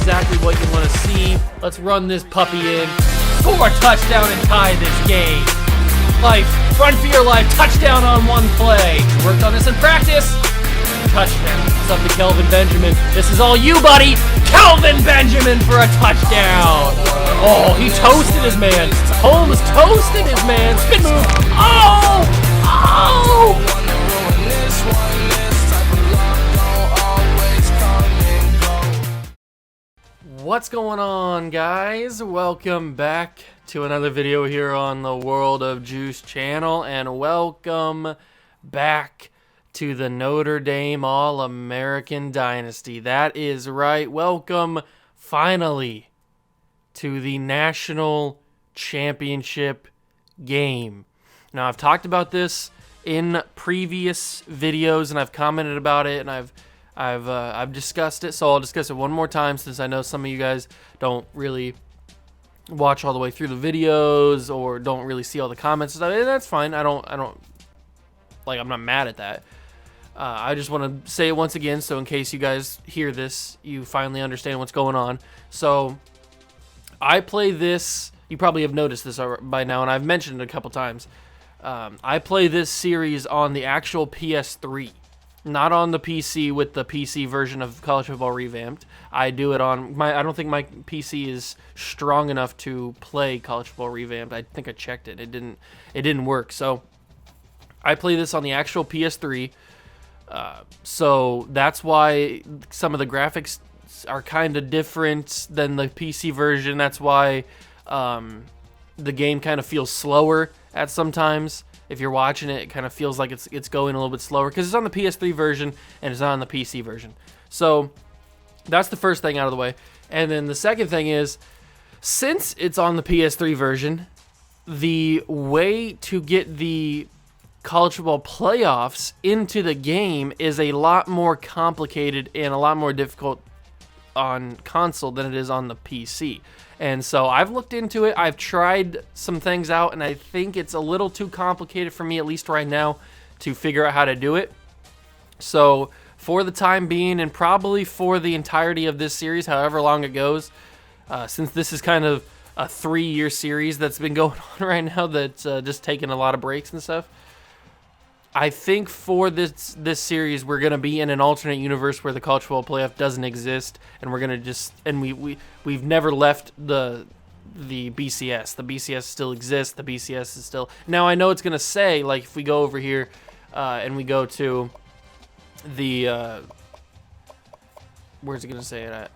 exactly what you want to see. Let's run this puppy in. Score a touchdown and tie this game. Life, run for your life, touchdown on one play. Worked on this in practice. Touchdown. It's up to Kelvin Benjamin. This is all you, buddy. Kelvin Benjamin for a touchdown. Oh, he toasted his man. Holmes toasted his man. Spin move. Oh! Oh! What's going on, guys? Welcome back to another video here on the World of Juice channel, and welcome back to the Notre Dame All-American Dynasty. That is right. Welcome, finally, to the National Championship game. Now, I've talked about this in previous videos, and I've commented about it, and I've discussed it, so I'll discuss it one more time since I know some of you guys don't really watch all the way through the videos or don't really see all the comments and stuff. And that's fine. I'm not mad at that. I just want to say it once again, so in case you guys hear this, you finally understand what's going on. So I play this. You probably have noticed this by now, and I've mentioned it a couple times. I play this series on the actual PS3. Not on the PC with the PC version of College Football Revamped. I do it on I don't think my PC is strong enough to play College Football Revamped. I think I checked it. It didn't work. So I play this on the actual PS3. So that's why some of the graphics are kind of different than the PC version. That's why the game kind of feels slower at sometimes. If you're watching it, it kind of feels like it's going a little bit slower because it's on the PS3 version and it's not on the PC version. So that's the first thing out of the way. And then the second thing is, since it's on the PS3 version, the way to get the college football playoffs into the game is a lot more complicated and a lot more difficult on console than it is on the PC. And so I've looked into it. I've tried some things out, and I think it's a little too complicated for me, at least right now, to figure out how to do it. So for the time being, and probably for the entirety of this series, however long it goes, since this is kind of a 3-year series that's been going on right now, that's just taking a lot of breaks and stuff, I think for this series we're gonna be in an alternate universe where the college football playoff doesn't exist, and we're gonna we've never left the BCS. The BCS still exists. The BCS is still. Now I know it's gonna say, like, if we go over here and we go to the where's it gonna say it at?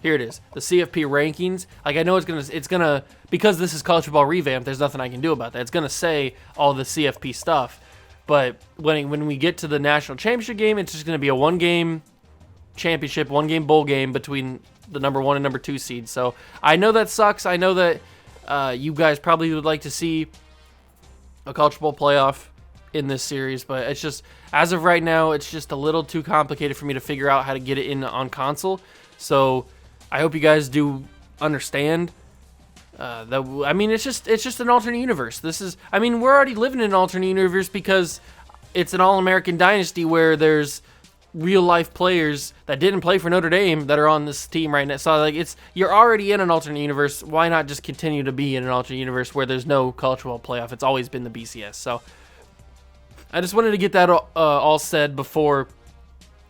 Here it is, the CFP rankings. Like, I know it's gonna because this is college football revamp. There's nothing I can do about that. It's gonna say all the CFP stuff. But when we get to the national championship game, it's just going to be a one-game championship, one-game bowl game between the number 1 and number 2 seeds. So I know that sucks. I know that you guys probably would like to see a college football playoff in this series, but it's just, as of right now, it's just a little too complicated for me to figure out how to get it in on console. So I hope you guys do understand. It's just an alternate universe. We're already living in an alternate universe because it's an All-American Dynasty where there's real-life players that didn't play for Notre Dame that are on this team right now. So, like, you're already in an alternate universe. Why not just continue to be in an alternate universe where there's no college football playoff? It's always been the BCS. So, I just wanted to get that all said before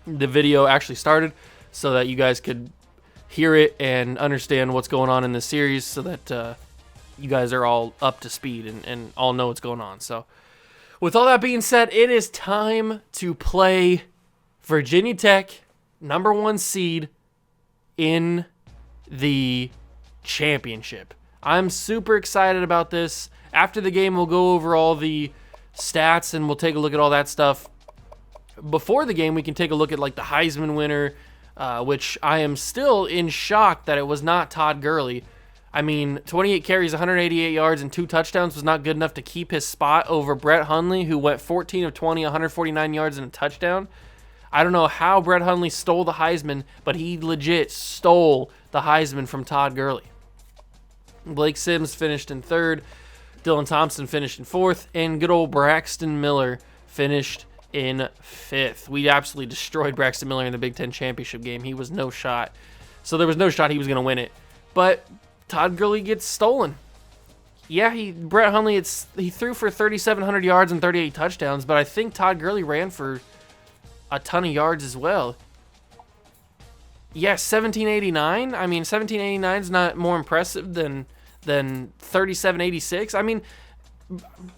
the video actually started so that you guys could hear it and understand what's going on in this series, so that you guys are all up to speed and all know what's going on. So with all that being said, it is time to play Virginia Tech, number 1 seed in the championship. I'm super excited about this. After the game, we'll go over all the stats and we'll take a look at all that stuff. Before the game, we can take a look at, like, the Heisman winner, which I am still in shock that it was not Todd Gurley. 28 carries, 188 yards, and 2 touchdowns was not good enough to keep his spot over Brett Hundley, who went 14 of 20, 149 yards, and a touchdown. I don't know how Brett Hundley stole the Heisman, but he legit stole the Heisman from Todd Gurley. Blake Sims finished in 3rd, Dylan Thompson finished in 4th, and good old Braxton Miller finished in 5th. We absolutely destroyed Braxton Miller in the Big Ten championship game. He was no shot. So there was no shot he was going to win it. But Todd Gurley gets stolen. Yeah, Brett Hundley, he threw for 3,700 yards and 38 touchdowns, but I think Todd Gurley ran for a ton of yards as well. Yeah, 1789. I mean, 1789 is not more impressive than 3786. I mean,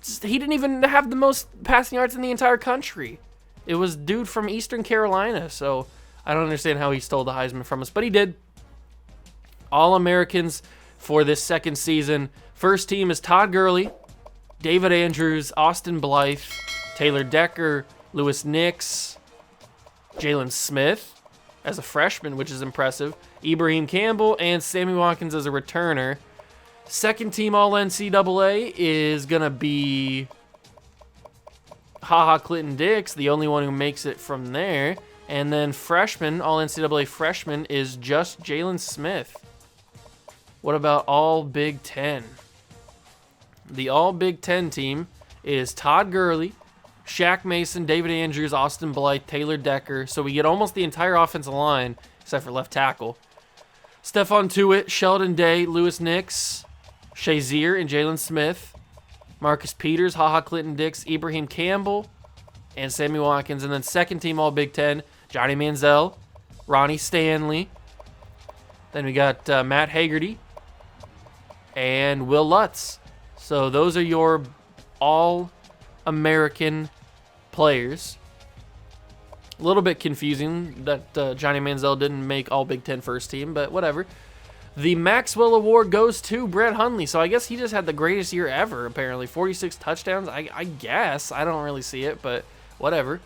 he didn't even have the most passing yards in the entire country. It was dude from Eastern Carolina, so I don't understand how he stole the Heisman from us, but he did. All-Americans for this second season. First team is Todd Gurley, David Andrews, Austin Blythe, Taylor Decker, Lewis Nix, Jalen Smith as a freshman, which is impressive, Ibrahim Campbell, and Sammy Watkins as a returner. Second team All-NCAA is going to be Clinton Dix, the only one who makes it from there. And then freshman, All-NCAA freshman, is just Jalen Smith. What about All Big Ten? The All Big Ten team is Todd Gurley, Shaq Mason, David Andrews, Austin Blythe, Taylor Decker. So we get almost the entire offensive line, except for left tackle. Stephon Tuitt, Sheldon Day, Lewis Nix, Shazier, and Jalen Smith. Marcus Peters, Clinton Dix, Ibrahim Campbell, and Sammy Watkins. And then second team All Big Ten, Johnny Manziel, Ronnie Stanley. Then we got Matt Hagerty and Will Lutz. So those are your All-American players. A little bit confusing that Johnny Manziel didn't make All Big Ten first team, but whatever. The Maxwell Award goes to Brett Hundley. So I guess he just had the greatest year ever, apparently. 46 touchdowns, I guess. I don't really see it, but whatever.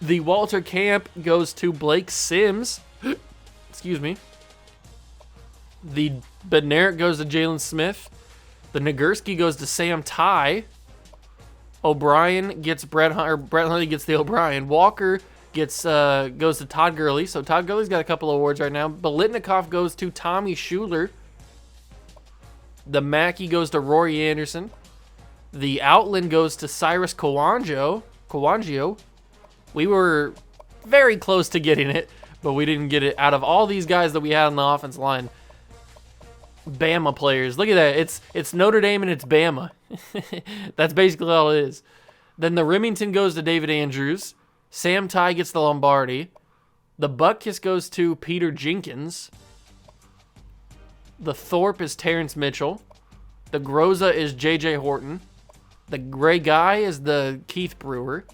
The Walter Camp goes to Blake Sims. Excuse me. The Bednarik goes to Jalen Smith. The Nagurski goes to Sam Ty. O'Brien gets Brett Hundley gets the O'Brien. Walker goes to Todd Gurley. So Todd Gurley's got a couple of awards right now. Bolitnikoff goes to Tommy Schuler. The Mackey goes to Rory Anderson. The Outland goes to Cyrus Kawangio. We were very close to getting it, but we didn't get it. Out of all these guys that we had on the offensive line, Bama players. Look at that. It's Notre Dame and it's Bama. That's basically all it is. Then the Remington goes to David Andrews. Sam Ty gets the Lombardi. The Butkus goes to Peter Jenkins. The Thorpe is Terrence Mitchell. The Groza is J.J. Horton. The Gray Guy is the Keith Brewer.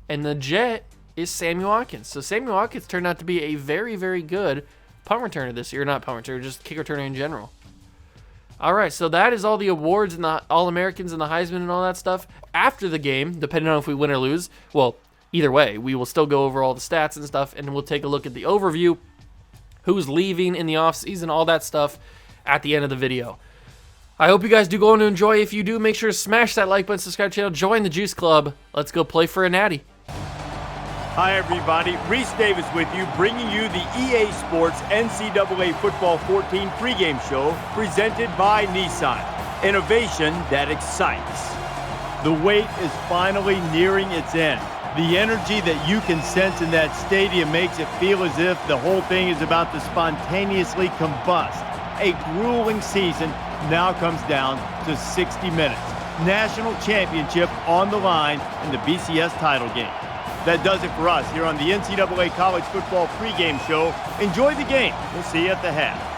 And the Jet is Sammy Watkins. So Sammy Watkins turned out to be a very, very good punt returner this year. Not punt returner, just kick returner in general. All right, so that is all the awards and the All-Americans and the Heisman and all that stuff. After the game, depending on if we win or lose, well, either way, we will still go over all the stats and stuff, and we'll take a look at the overview, who's leaving in the offseason, all that stuff at the end of the video. I hope you guys do go on to enjoy. If you do, make sure to smash that like button, subscribe to the channel, join the Juice Club. Let's go play for a natty. Hi everybody, Reese Davis with you, bringing you the EA Sports NCAA Football 14 pregame show presented by Nissan. Innovation that excites. The wait is finally nearing its end. The energy that you can sense in that stadium makes it feel as if the whole thing is about to spontaneously combust. A grueling season now comes down to 60 minutes. National championship on the line in the BCS title game. That does it for us here on the NCAA College Football pregame show. Enjoy the game. We'll see you at the half.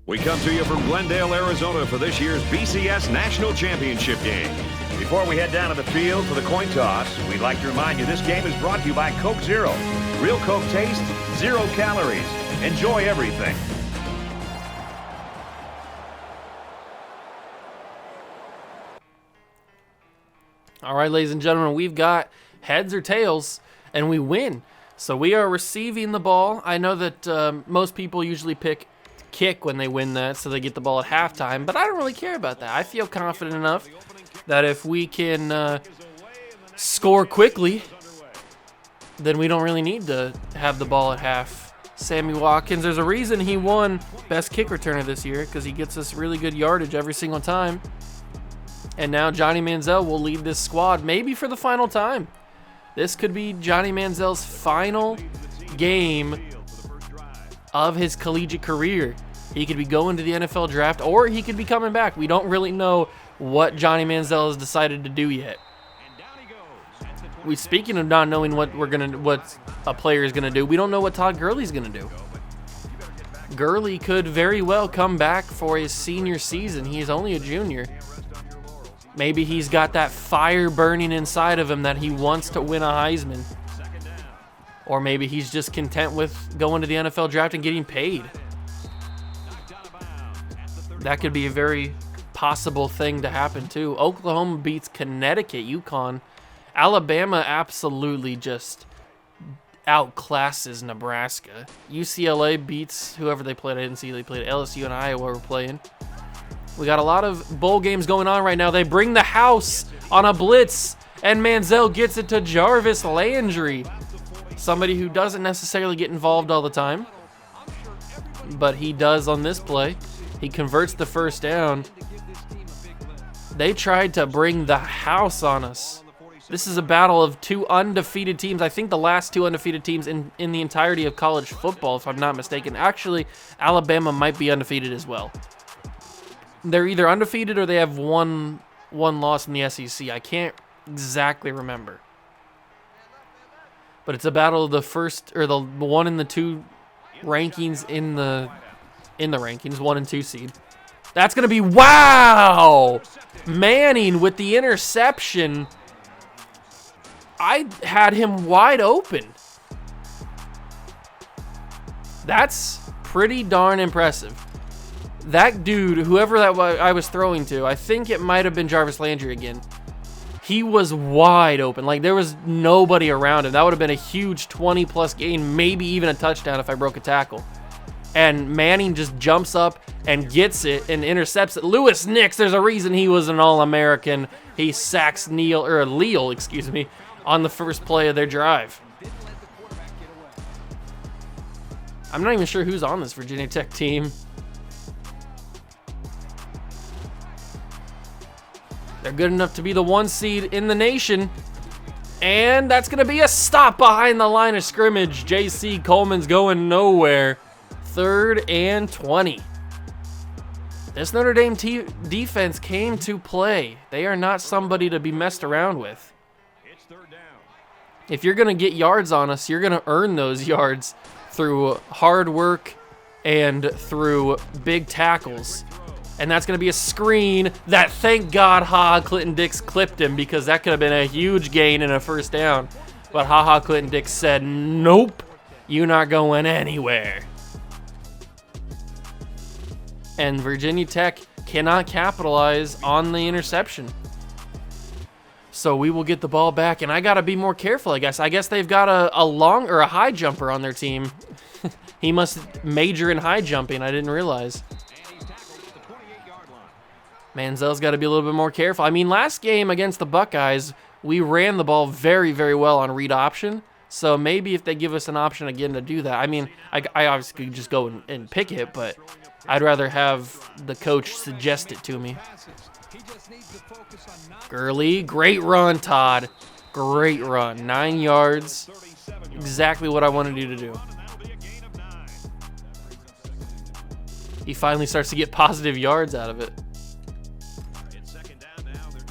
We come to you from Glendale, Arizona for this year's BCS National Championship game. Before we head down to the field for the coin toss, we'd like to remind you this game is brought to you by Coke Zero. Real Coke taste, 0 calories. Enjoy everything. All right, ladies and gentlemen, we've got heads or tails, and we win. So we are receiving the ball. I know that most people usually pick kick when they win that, so they get the ball at halftime, but I don't really care about that. I feel confident enough that if we can score quickly, then we don't really need to have the ball at half. Sammy Watkins, there's a reason he won Best Kick Returner this year, because he gets us really good yardage every single time. And now Johnny Manziel will lead this squad, maybe for the final time. This could be Johnny Manziel's final game of his collegiate career. He could be going to the NFL draft, or he could be coming back. We don't really know what Johnny Manziel has decided to do yet. Speaking of not knowing what a player is gonna do, we don't know what Todd Gurley's gonna do. Gurley could very well come back for his senior season. He is only a junior. Maybe he's got that fire burning inside of him that he wants to win a Heisman. Or maybe he's just content with going to the NFL draft and getting paid. That could be a very possible thing to happen too. Oklahoma beats Connecticut, UConn. Alabama absolutely just outclasses Nebraska. UCLA beats whoever they played. I didn't see they played LSU and Iowa were playing. We got a lot of bowl games going on right now. They bring the house on a blitz, and Manziel gets it to Jarvis Landry. Somebody who doesn't necessarily get involved all the time, but he does on this play. He converts the first down. They tried to bring the house on us. This is a battle of two undefeated teams. I think the last two undefeated teams in the entirety of college football, if I'm not mistaken. Actually, Alabama might be undefeated as well. They're either undefeated or they have one loss in the SEC. I can't exactly remember. But it's a battle of the first, or the 1 and the 2 rankings in the rankings, 1 and 2 seed. That's going to be, wow! Manning with the interception. I had him wide open. That's pretty darn impressive. That dude, whoever that I was throwing to, I think it might have been Jarvis Landry again. He was wide open. Like, there was nobody around him. That would have been a huge 20-plus gain, maybe even a touchdown if I broke a tackle. And Manning just jumps up and gets it and intercepts it. Lewis Nix, there's a reason he was an All-American. He sacks Leal, excuse me, on the first play of their drive. I'm not even sure who's on this Virginia Tech team. They're good enough to be the 1 seed in the nation. And that's going to be a stop behind the line of scrimmage. J.C. Coleman's going nowhere. 3rd and 20. This Notre Dame defense came to play. They are not somebody to be messed around with. If you're going to get yards on us, you're going to earn those yards through hard work and through big tackles. And that's going to be a screen that, thank God, Clinton-Dix clipped him, because that could have been a huge gain and a first down. But Clinton-Dix said, nope, you're not going anywhere. And Virginia Tech cannot capitalize on the interception. So we will get the ball back, and I got to be more careful, I guess. I guess they've got a long or a high jumper on their team. He must major in high jumping. I didn't realize. Manziel's got to be a little bit more careful. I mean, last game against the Buckeyes, we ran the ball very, very well on read option. So maybe if they give us an option again to do that. I mean, I obviously could just go and pick it, but I'd rather have the coach suggest it to me. Gurley, great run, Todd. Great run. 9 yards. Exactly what I wanted you to do. He finally starts to get positive yards out of it.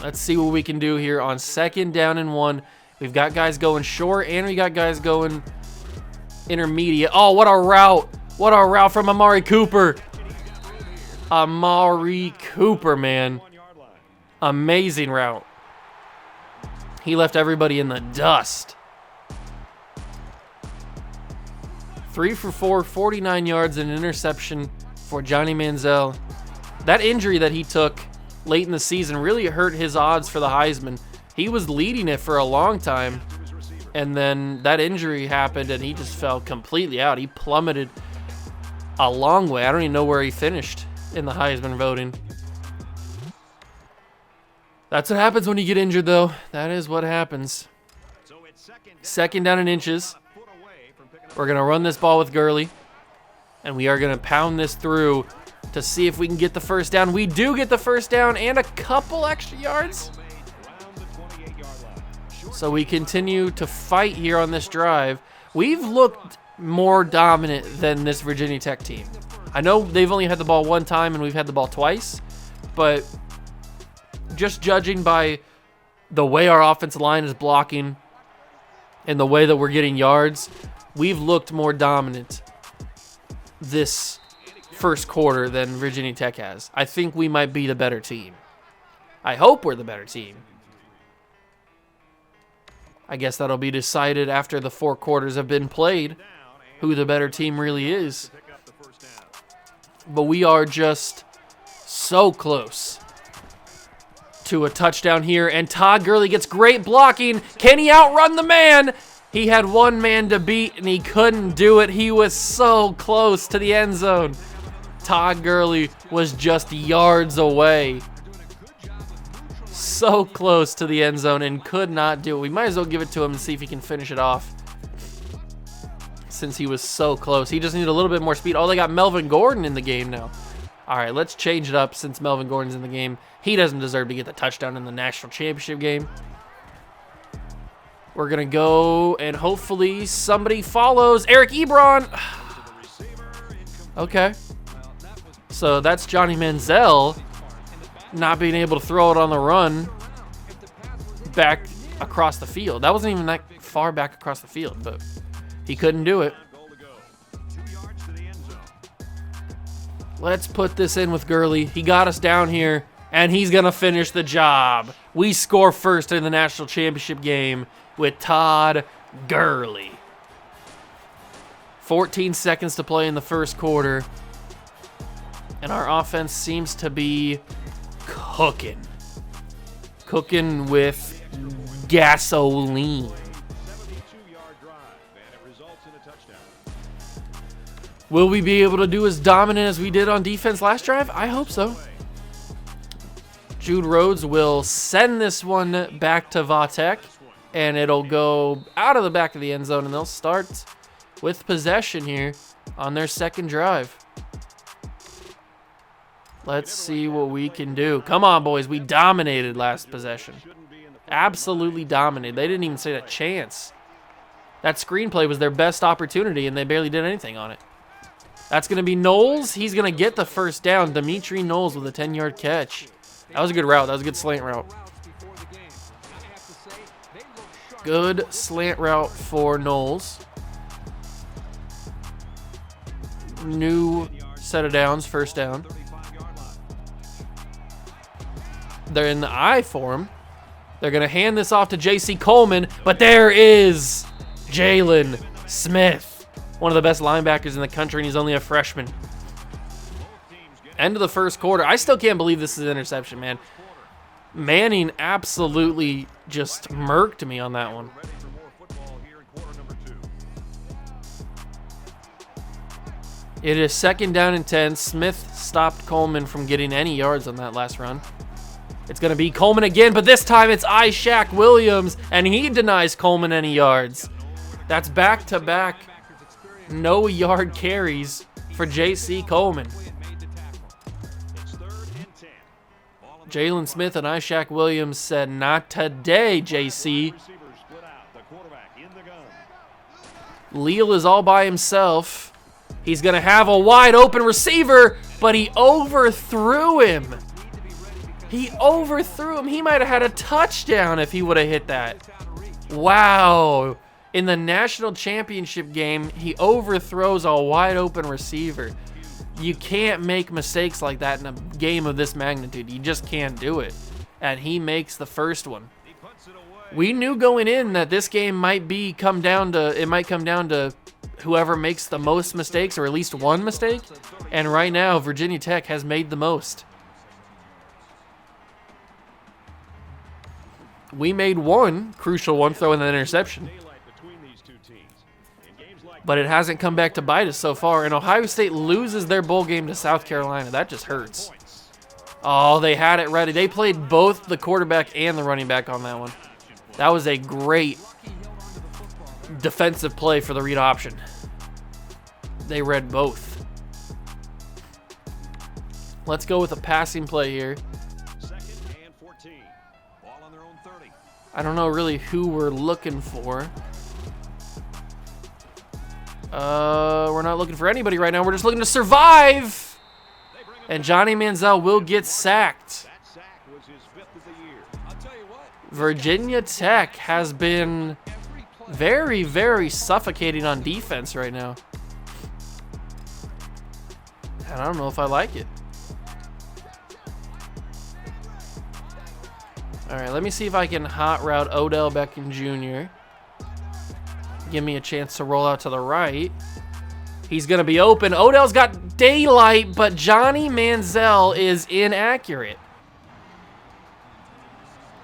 Let's see what we can do here on 2nd down and 1. We've got guys going short, and we got guys going intermediate. Oh, what a route. What a route from Amari Cooper. Amari Cooper, man. Amazing route. He left everybody in the dust. 3 for 4, 49 yards, and an interception for Johnny Manziel. That injury that he took late in the season really hurt his odds for the Heisman. He was leading it for a long time, And then that injury happened, and he just fell completely out. He plummeted a long way. I don't even know where he finished in the Heisman voting. That's what happens when you get injured, though. That is what happens. Second down and inches. We're going to run this ball with Gurley, and we are going to pound this through to see if we can get the first down. We do get the first down and a couple extra yards. So we continue to fight here on this drive. We've looked more dominant than this Virginia Tech team. I know they've only had the ball one time and we've had the ball twice, but just judging by the way our offensive line is blocking and the way that we're getting yards, we've looked more dominant this first quarter than Virginia Tech has. I think we might be the better team. I hope we're the better team. I guess that'll be decided after the 4 quarters have been played, who the better team really is. But we are just so close to a touchdown here, and Todd Gurley gets great blocking. Can he outrun the man? He had one man to beat, and he couldn't do it. He was so close to the end zone. Todd Gurley was just yards away. So close to the end zone and could not do it. We might as well give it to him and see if he can finish it off, since he was so close. He just needed a little bit more speed. Oh, they got Melvin Gordon in the game now. All right, let's change it up since Melvin Gordon's in the game. He doesn't deserve to get the touchdown in the national championship game. We're going to go, and hopefully somebody follows. Eric Ebron. Okay. So that's Johnny Manziel not being able to throw it on the run back across the field. That wasn't even that far back across the field, but he couldn't do it. Let's put this in with Gurley. He got us down here, and he's going to finish the job. We score first in the national championship game with Todd Gurley. 14 seconds to play in the first quarter, and our offense seems to be cooking. Cooking with gasoline. Will we be able to do as dominant as we did on defense last drive? I hope so. Jude Rhodes will send this one back to Vatek, and it'll go out of the back of the end zone, and they'll start with possession here on their second drive. Let's see what we can do. Come on, boys. We dominated last possession. Absolutely dominated. They didn't even stand a chance. That screenplay was their best opportunity, and they barely did anything on it. That's going to be Knowles. He's going to get the first down. Dimitri Knowles with a 10-yard catch. That was a good route. That was a good slant route. Good slant route for Knowles. New set of downs, first down. They're in the I form. They're going to hand this off to J.C. Coleman, but there is Jalen Smith, one of the best linebackers in the country, and he's only a freshman. End of the first quarter. I still can't believe this is an interception, man. Manning absolutely just murked me on that one. It is second down and 10. Smith stopped Coleman from getting any yards on that last run. It's going to be Coleman again, but this time it's Ishaq Williams, and he denies Coleman any yards. That's back-to-back no-yard carries for J.C. Coleman. Jalen Smith and Ishaq Williams said, "Not today, J.C." Leal is all by himself. He's going to have a wide-open receiver, but he overthrew him. He overthrew him. He might have had a touchdown if he would have hit that. Wow. In the national championship game, he overthrows a wide-open receiver. You can't make mistakes like that in a game of this magnitude. You just can't do it. And he makes the first one. We knew going in that this game might come down to whoever makes the most mistakes, or at least one mistake. And right now, Virginia Tech has made the most. We made one crucial one, throwing an interception. but it hasn't come back to bite us so far. And Ohio State loses their bowl game to South Carolina. That just hurts. Oh, they had it ready. They played both the quarterback and the running back on that one. That was a great defensive play for the read option. They read both. Let's go with a passing play here. I don't know really who we're looking for. We're not looking for anybody right now. We're just looking to survive. And Johnny Manziel will get sacked. Virginia Tech has been very, very suffocating on defense right now. And I don't know if I like it. All right, let me see if I can hot route Odell Beckham Jr. Give me a chance to roll out to the right. He's going to be open. Odell's got daylight, but Johnny Manziel is inaccurate.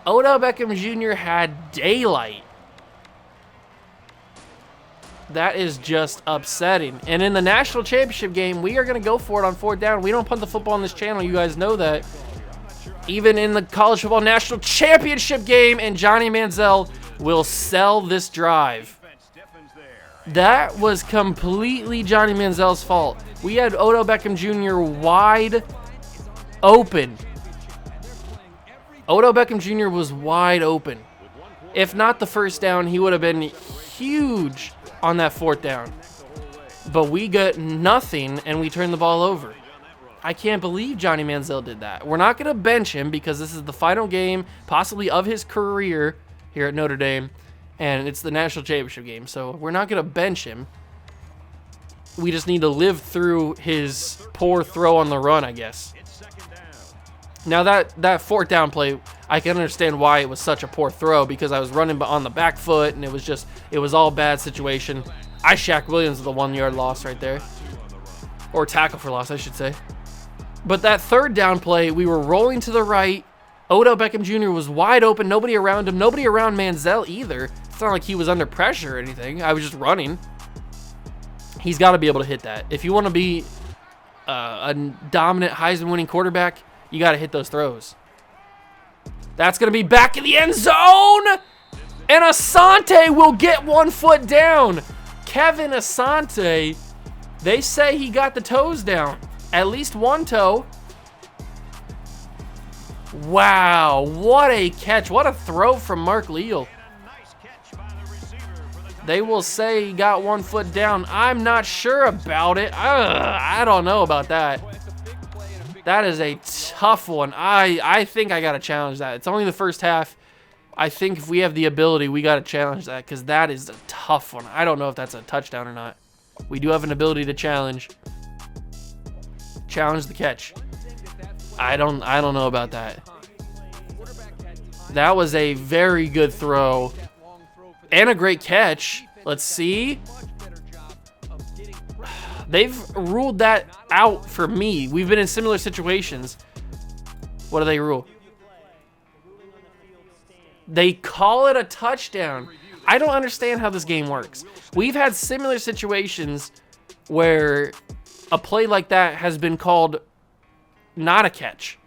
Odell Beckham Jr. had daylight. That is just upsetting. And in the national championship game, we are going to go for it on 4th down. We don't punt the football on this channel. You guys know that. Even in the college football national championship game, and Johnny Manziel will sell this drive. That was completely Johnny Manziel's fault. We had Odell Beckham Jr. wide open. Odell Beckham Jr. was wide open. If not the first down, he would have been huge on that 4th down. But we got nothing, and we turned the ball over. I can't believe Johnny Manziel did that. We're not going to bench him because this is the final game, possibly of his career here at Notre Dame, and it's the national championship game, so we're not going to bench him. We just need to live through his poor throw on the run, I guess. Now that 4th down play, I can understand why it was such a poor throw because I was running on the back foot, and it was all bad situation. Shaq Williams with a 1-yard loss right there. Or tackle for loss, I should say. But that 3rd down play, we were rolling to the right. Odell Beckham Jr. was wide open. Nobody around him. Nobody around Manziel either. It's not like he was under pressure or anything. I was just running. He's got to be able to hit that. If you want to be a dominant Heisman-winning quarterback, you got to hit those throws. That's going to be back in the end zone. And Asante will get 1 foot down. Kevin Asante, they say he got the toes down. At least 1 toe. Wow, what a catch. What a throw from Mark Leal. They will say he got 1 foot down. I'm not sure about it. I don't know about that. That is a tough one. I think I got to challenge that. It's only the first half. I think if we have the ability, we got to challenge that because that is a tough one. I don't know if that's a touchdown or not. We do have an ability to challenge. Challenge the catch. I don't know about that. That was a very good throw and a great catch. Let's see. They've ruled that out for me. We've been in similar situations. What do they rule? They call it a touchdown. I don't understand how this game works. We've had similar situations where a play like that has been called not a catch,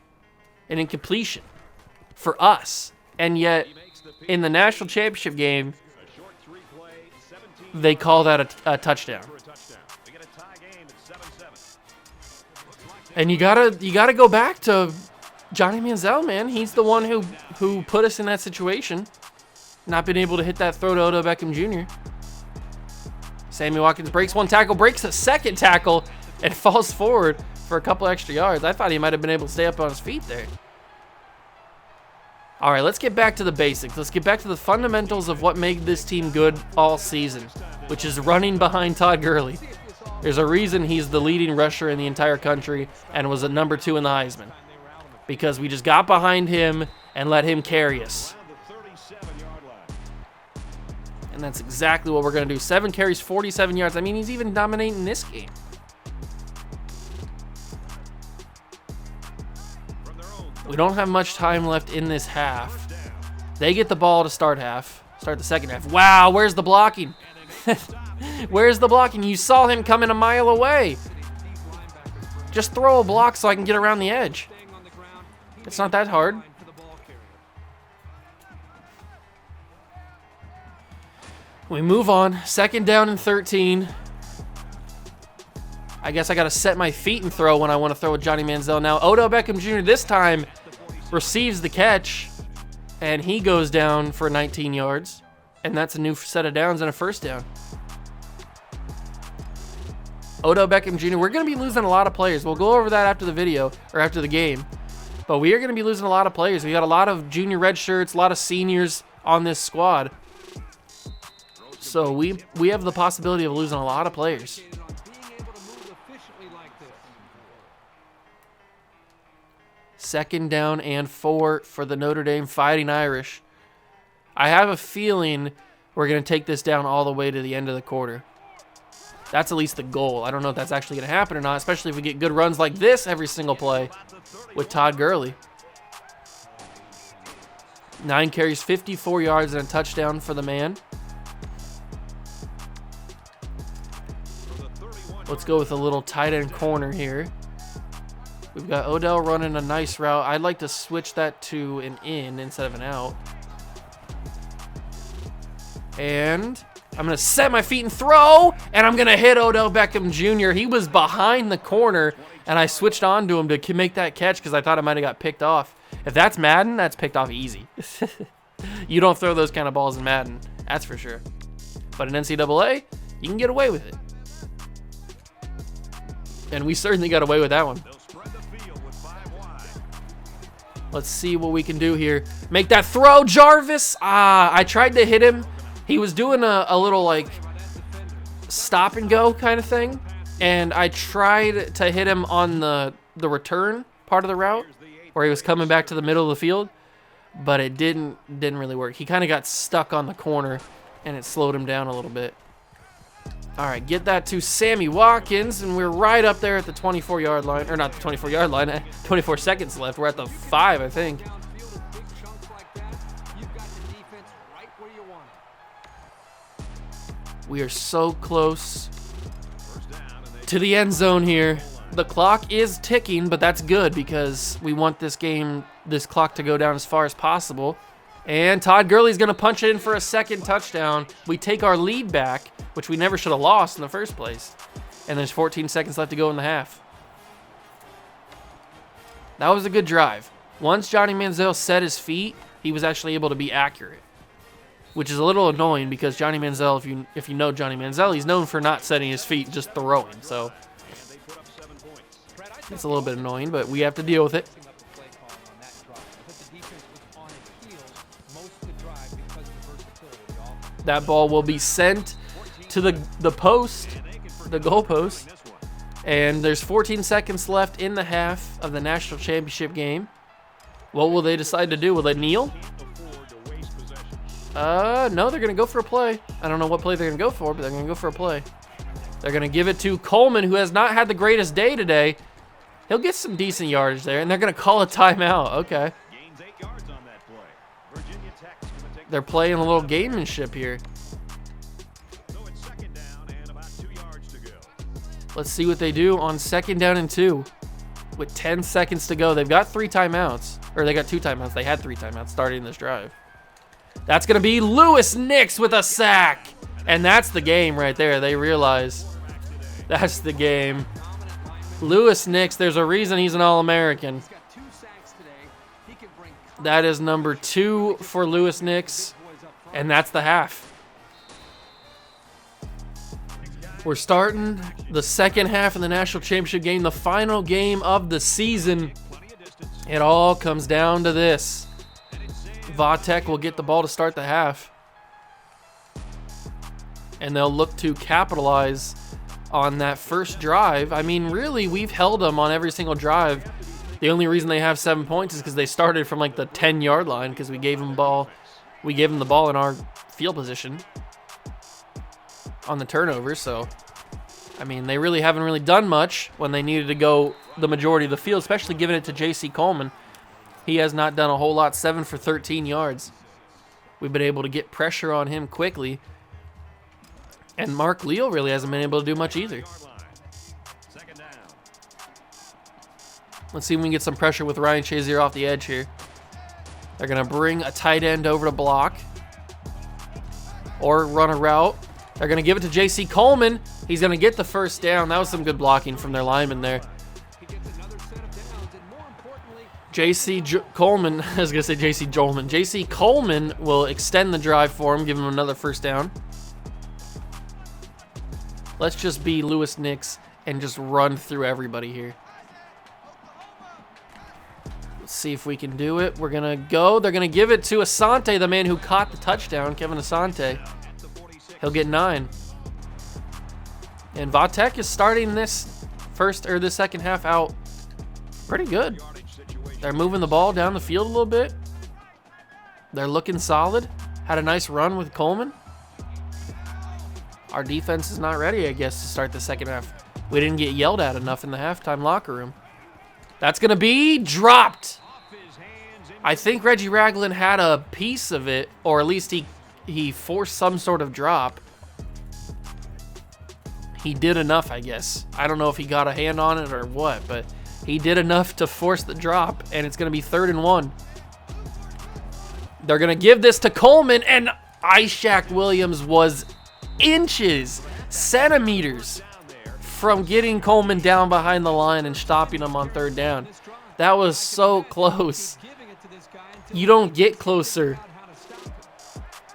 an incompletion for us. And yet, in the national championship game, they call that a touchdown. And you gotta go back to Johnny Manziel, man. He's the one who put us in that situation. Not being able to hit that throw to Odell Beckham Jr. Sammy Watkins breaks 1 tackle, breaks a 2nd tackle, and falls forward for a couple extra yards. I thought he might have been able to stay up on his feet there. All right, let's get back to the basics. Let's get back to the fundamentals of what made this team good all season, which is running behind Todd Gurley. There's a reason he's the leading rusher in the entire country and was a number 2 in the Heisman. Because we just got behind him and let him carry us. And that's exactly what we're going to do. 7 carries, 47 yards. I mean, he's even dominating this game. We don't have much time left in this half. They get the ball to start the second half. Wow, where's the blocking? Where's the blocking? You saw him coming a mile away. Just throw a block so I can get around the edge. It's not that hard. We move on. 2nd down and 13. I guess I got to set my feet and throw when I want to throw with Johnny Manziel. Now, Odell Beckham Jr. this time receives the catch, and he goes down for 19 yards. And that's a new set of downs and a 1st down. Odell Beckham Jr., we're going to be losing a lot of players. We'll go over that after the video, or after the game. But we are going to be losing a lot of players. We got a lot of junior red shirts, a lot of seniors on this squad. So we have the possibility of losing a lot of players. Second down and 4 for the Notre Dame Fighting Irish. I have a feeling we're going to take this down all the way to the end of the quarter. That's at least the goal. I don't know if that's actually going to happen or not, especially if we get good runs like this every single play with Todd Gurley. 9 carries, 54 yards, and a touchdown for the man. Let's go with a little tight end corner here. We've got Odell running a nice route. I'd like to switch that to an in instead of an out. And I'm going to set my feet and throw, and I'm going to hit Odell Beckham Jr. He was behind the corner, and I switched on to him to make that catch because I thought it might have got picked off. If that's Madden, that's picked off easy. You don't throw those kind of balls in Madden, that's for sure. But in NCAA, you can get away with it. And we certainly got away with that one. Let's see what we can do here. Make that throw, Jarvis. I tried to hit him. He was doing a little like stop and go kind of thing. And I tried to hit him on the return part of the route where he was coming back to the middle of the field. But it didn't really work. He kind of got stuck on the corner and it slowed him down a little bit. All right, get that to Sammy Watkins, and we're right up there at the 24-yard line. Or not the 24-yard line, 24 seconds left. We're at the 5, I think. We are so close to the end zone here. The clock is ticking, but that's good because we want this clock to go down as far as possible. And Todd Gurley's going to punch it in for a 2nd touchdown. We take our lead back, which we never should have lost in the first place. And there's 14 seconds left to go in the half. That was a good drive. Once Johnny Manziel set his feet, he was actually able to be accurate, which is a little annoying because Johnny Manziel, if you know Johnny Manziel, he's known for not setting his feet, just throwing. So it's a little bit annoying, but we have to deal with it. That ball will be sent to the post, the goal post. And there's 14 seconds left in the half of the national championship game. What will they decide to do? Will they kneel? No, they're going to go for a play. I don't know what play they're going to go for, but they're going to go for a play. They're going to give it to Coleman, who has not had the greatest day today. He'll get some decent yardage there, and they're going to call a timeout. Okay. They're playing a little gamemanship here. Let's see what they do on 2nd down and 2 with 10 seconds to go. They've got 3 timeouts, or they got 2 timeouts. They had 3 timeouts starting this drive. That's going to be Lewis Nix with a sack. And that's the game right there. They realize that's the game. Lewis Nix, there's a reason he's an All-American. That is number 2 for Lewis Nix, and that's the half. We're starting the second half of the national championship game, the final game of the season. It all comes down to this. Vatek will get the ball to start the half, and they'll look to capitalize on that first drive. I mean, really, we've held them on every single drive. The only reason they have 7 points is because they started from like the 10-yard line because we gave them the ball in our field position on the turnover. So, I mean, they really haven't really done much when they needed to go the majority of the field, especially giving it to J.C. Coleman. He has not done a whole lot. 7 for 13 yards. We've been able to get pressure on him quickly. And Mark Leal really hasn't been able to do much either. Let's see if we can get some pressure with Ryan Shazier off the edge here. They're going to bring a tight end over to block. Or run a route. They're going to give it to J.C. Coleman. He's going to get the first down. That was some good blocking from their lineman there. J.C. Coleman, I was going to say J.C. Jolman. J.C. Coleman will extend the drive for him, give him another first down. Let's just be Lewis Nix and just run through everybody here. Let's see if we can do it. We're going to go. They're going to give it to Asante, the man who caught the touchdown, Kevin Asante. He'll get 9. And Vatek is starting this second half out pretty good. They're moving the ball down the field a little bit. They're looking solid. Had a nice run with Coleman. Our defense is not ready, I guess, to start the second half. We didn't get yelled at enough in the halftime locker room. That's going to be dropped. I think Reggie Ragland had a piece of it, or at least he forced some sort of drop. He did enough, I guess. I don't know if he got a hand on it or what, but he did enough to force the drop, and it's going to be 3rd and 1. They're going to give this to Coleman, and Ishaq Williams was inches, centimeters from getting Coleman down behind the line and stopping him on 3rd down. That was so close. You don't get closer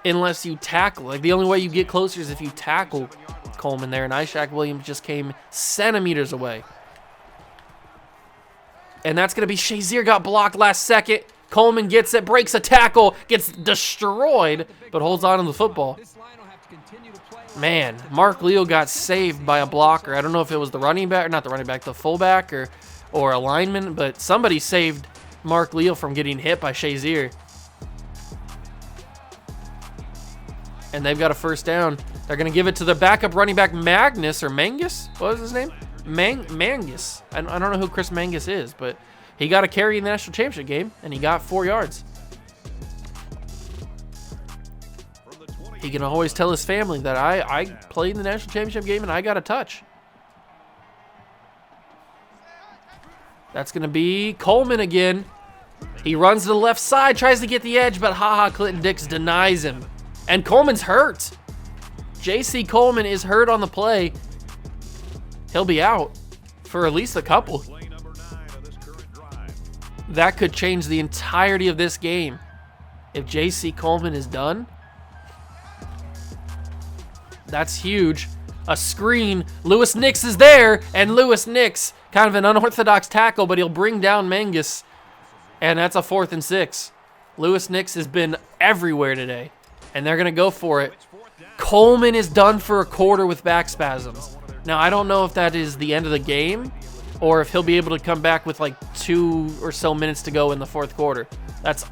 unless you tackle. Like, the only way you get closer is if you tackle Coleman there, and Ishaq Williams just came centimeters away. And that's going to be Shazier got blocked last second. Coleman gets it, breaks a tackle, gets destroyed, but holds on to the football. Man, Mark Leal got saved by a blocker. I don't know if it was the running back, or not the running back, the fullback or a lineman, but somebody saved Mark Leal from getting hit by Shazier. And they've got a first down. They're going to give it to the backup running back, Magnus, or Mangus? What was his name? Mangus. I don't know who Chris Mangus is, but he got a carry in the national championship game, and he got 4 yards. He can always tell his family that I played in the national championship game and I got a touch. That's going to be Coleman again. He runs to the left side, tries to get the edge, but Clinton Dix denies him. And Coleman's hurt. J.C. Coleman is hurt on the play. He'll be out for at least a couple. That could change the entirety of this game. If J.C. Coleman is done, that's huge. A screen. Lewis Nix is there, and Lewis Nix, kind of an unorthodox tackle, but he'll bring down Mangus, and that's a 4th and 6. Lewis Nix has been everywhere today, and they're going to go for it. Coleman is done for a quarter with back spasms. Now, I don't know if that is the end of the game or if he'll be able to come back with like 2 or so minutes to go in the 4th quarter. That's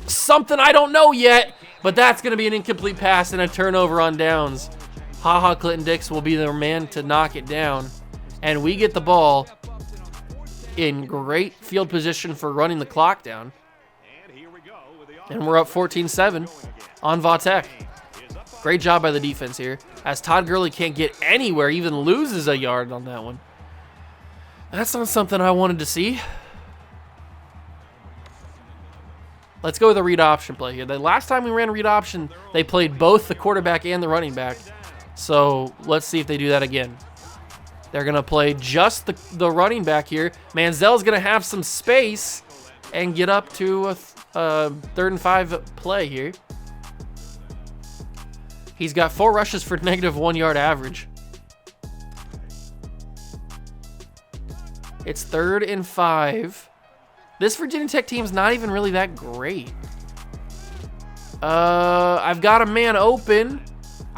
something I don't know yet, but that's going to be an incomplete pass and a turnover on downs. Clinton Dix will be the man to knock it down, and we get the ball in great field position for running the clock down. And we're up 14-7 on Vatek. Great job by the defense here, as Todd Gurley can't get anywhere, even loses a yard on that one. That's not something I wanted to see. Let's go with a read option play here. The last time we ran read option, they played both the quarterback and the running back. So let's see if they do that again. They're going to play just the running back here. Manziel's going to have some space and get up to a 3rd and 5 play here. He's got 4 rushes for -1 yard average. It's 3rd and 5. This Virginia Tech team's not even really that great. I've got a man open.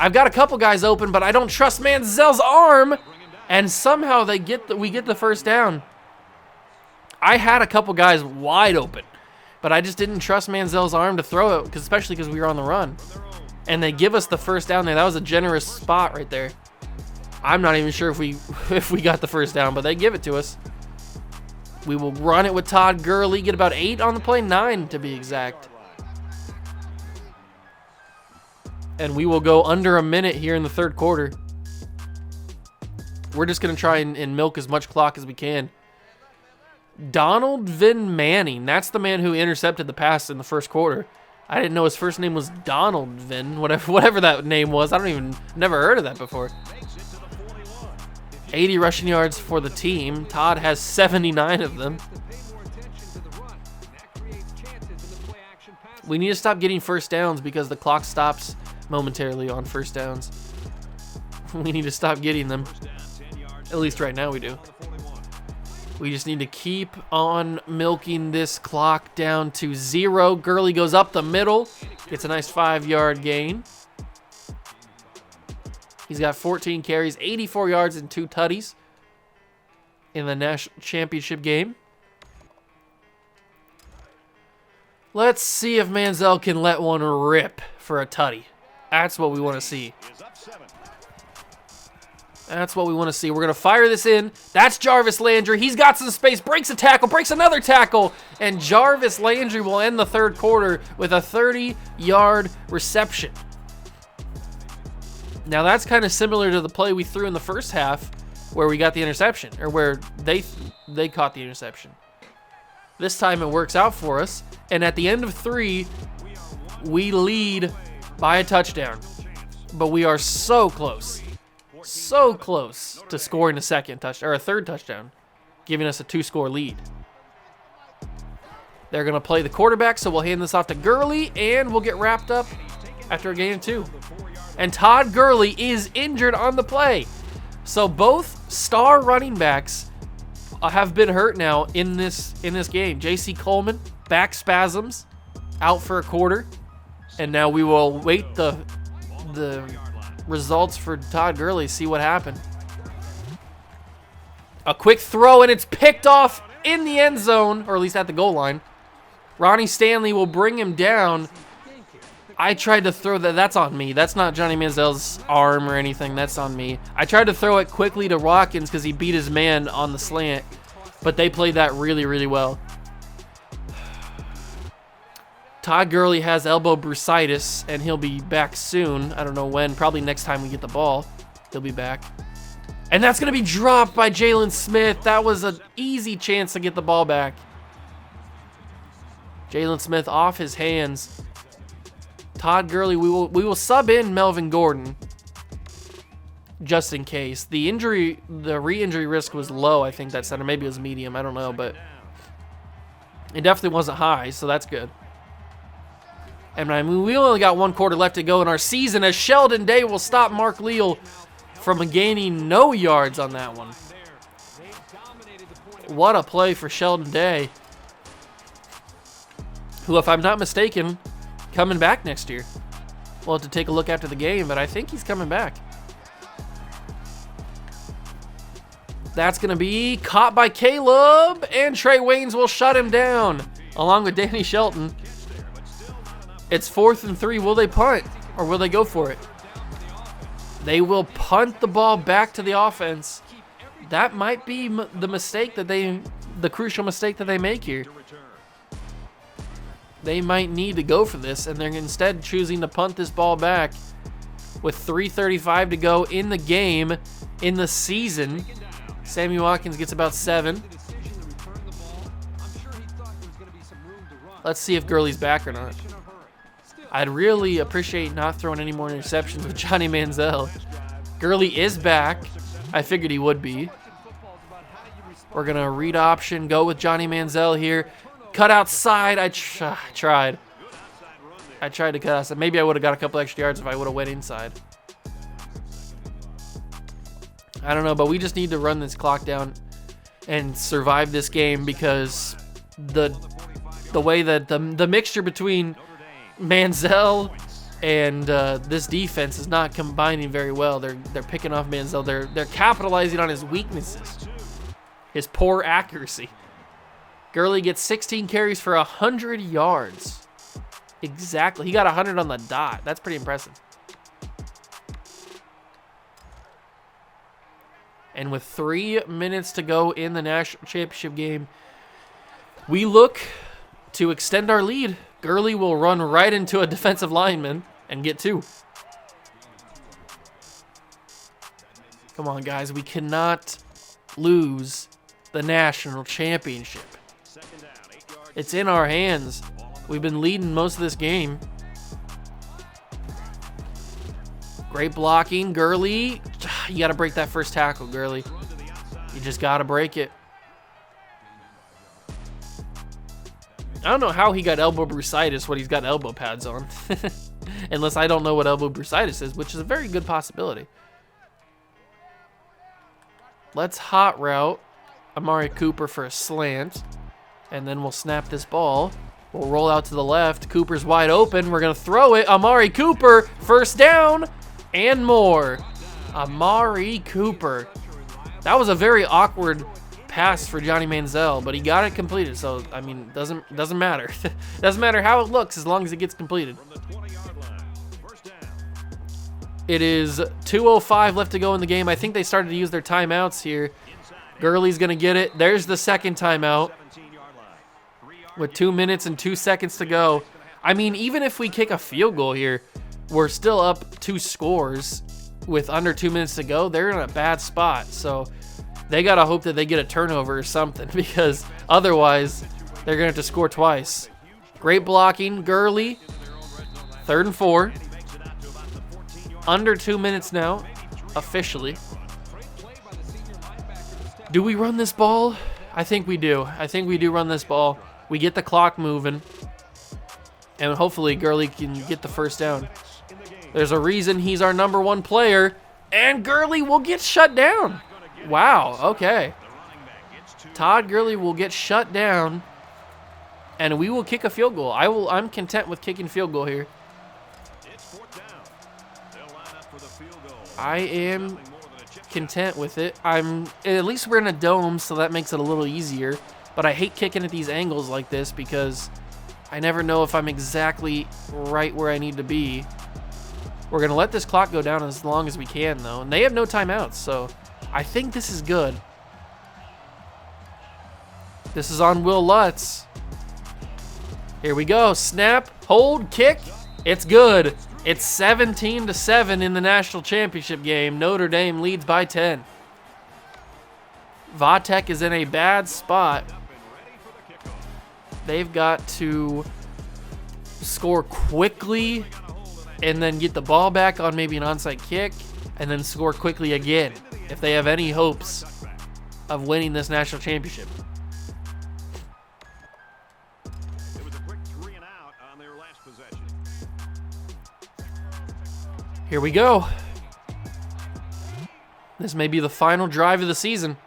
I've got a couple guys open, but I don't trust Manziel's arm. And somehow we get the first down. I had a couple guys wide open, but I just didn't trust Manziel's arm to throw it, especially because we were on the run. And they give us the first down there. That was a generous spot right there. I'm not even sure if we got the first down, but they give it to us. We will run it with Todd Gurley, get about 8 on the play, 9 to be exact. and we will go under a minute here in the third quarter. We're just going to try and milk as much clock as we can. Donald Vin Manning. That's the man who intercepted the pass in the first quarter. I didn't know his first name was Donald Vin, whatever that name was. Never heard of that before. 80 rushing yards for the team. Todd has 79 of them. We need to stop getting first downs because the clock stops momentarily on first downs. We need to stop getting them. At least right now we do. We just need to keep on milking this clock down to 0. Gurley goes up the middle. Gets a nice 5-yard gain. He's got 14 carries, 84 yards, and 2 tutties in the national championship game. Let's see if Manziel can let one rip for a tutty. That's what we want to see. That's what we want to see. We're going to fire this in. That's Jarvis Landry. He's got some space. Breaks a tackle. Breaks another tackle. And Jarvis Landry will end the third quarter with a 30-yard reception. Now, that's kind of similar to the play we threw in the first half where we got the interception, or where they caught the interception. This time it works out for us. And at the end of 3, we lead by a touchdown. But we are so close. So close to scoring a third touchdown, giving us a 2-score lead. They're going to play the quarterback, so we'll hand this off to Gurley, and we'll get wrapped up after a gain of 2. And Todd Gurley is injured on the play. So both star running backs have been hurt now in this game. J.C. Coleman, back spasms, out for a quarter. And now we will wait the results for Todd Gurley, see what happened. A quick throw, and it's picked off in the end zone, or at least at the goal line. Ronnie Stanley will bring him down. I tried to throw that. That's on me. That's not Johnny Manziel's arm or anything. That's on me. I tried to throw it quickly to Watkins because he beat his man on the slant, but they played that really, really well. Todd Gurley has elbow bursitis, and he'll be back soon. I don't know when. Probably next time we get the ball, he'll be back. And that's going to be dropped by Jalen Smith. That was an easy chance to get the ball back. Jalen Smith off his hands. Todd Gurley, we will sub in Melvin Gordon just in case. The re-injury risk was low, I think, that center. Maybe it was medium. I don't know, but it definitely wasn't high, so that's good. And I mean, we only got 1 quarter left to go in our season, as Sheldon Day will stop Mark Leal from gaining no yards on that one. What a play for Sheldon Day, who, if I'm not mistaken, coming back next year. We'll have to take a look after the game, but I think he's coming back. That's going to be caught by Caleb, and Trey Waynes will shut him down, along with Danny Shelton. It's 4th and 3. Will they punt, or will they go for it? They will punt the ball back to the offense. That might be the crucial mistake that they make here. They might need to go for this, and they're instead choosing to punt this ball back with 3:35 to go in the game, in the season. Sammy Watkins gets about 7. Let's see if Gurley's back or not. I'd really appreciate not throwing any more interceptions with Johnny Manziel. Gurley is back. I figured he would be. We're going to read option, go with Johnny Manziel here. Cut outside. I tried. I tried to cut outside. Maybe I would have got a couple extra yards if I would have went inside. I don't know, but we just need to run this clock down and survive this game, because the way that the mixture between Manziel and this defense is not combining very well. They're picking off Manziel. They're capitalizing on his weaknesses, his poor accuracy. Gurley gets 16 carries for 100 yards. Exactly. He got 100 on the dot. That's pretty impressive. And with 3 minutes to go in the national championship game, we look to extend our lead. Gurley will run right into a defensive lineman and get 2. Come on, guys. We cannot lose the national championship. It's in our hands. We've been leading most of this game. Great blocking, Gurley. You got to break that first tackle, Gurley. You just got to break it. I don't know how he got elbow bursitis when he's got elbow pads on. Unless I don't know what elbow bursitis is, which is a very good possibility. Let's hot route Amari Cooper for a slant. And then we'll snap this ball. We'll roll out to the left. Cooper's wide open. We're going to throw it. Amari Cooper, first down and more. Amari Cooper. That was a very awkward pass for Johnny Manziel, but he got it completed. So, I mean, doesn't matter. Doesn't matter how it looks as long as it gets completed. It is 2:05 left to go in the game. I think they started to use their timeouts here. Gurley's going to get it. There's the second timeout with 2 minutes and 2 seconds to go. I mean, even if we kick a field goal here, we're still up 2 scores with under 2 minutes to go. They're in a bad spot. So they got to hope that they get a turnover or something, because otherwise they're going to have to score twice. Great blocking, Gurley. 3rd and 4. Under 2 minutes now, officially. Do we run this ball? I think we do. I think we do run this ball. We get the clock moving. And hopefully Gurley can get the first down. There's a reason he's our #1 player. And Gurley will get shut down. Wow, okay. Todd Gurley will get shut down. And we will kick a field goal. I'm content with kicking field goal here. I am content with it. At least we're in a dome, so that makes it a little easier. But I hate kicking at these angles like this because I never know if I'm exactly right where I need to be. We're going to let this clock go down as long as we can, though. And they have no timeouts, so I think this is good. This is on Will Lutz. Here we go. Snap, hold, kick. It's good. It's 17-7 in the national championship game. Notre Dame leads by 10. Vatek is in a bad spot. They've got to score quickly and then get the ball back on maybe an onside kick and then score quickly again if they have any hopes of winning this national championship. Here we go. This may be the final drive of the season.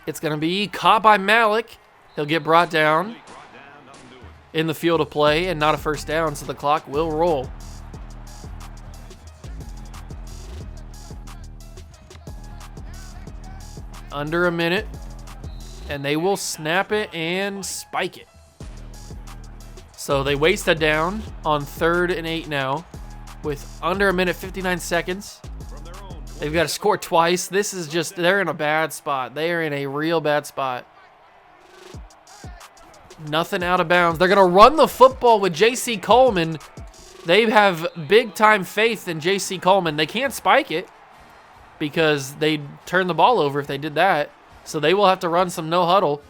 It's going to be caught by Malik. He'll get brought down in the field of play and not a first down, so the clock will roll. Under a minute, and they will snap it and spike it. So they waste a down on 3rd and 8 now with under a minute, 59 seconds. They've got to score twice. This is just, they're in a bad spot. They are in a real bad spot. Nothing out of bounds. They're going to run the football with J.C. Coleman. They have big time faith in J.C. Coleman. They can't spike it because they'd turn the ball over if they did that. So they will have to run some no huddle.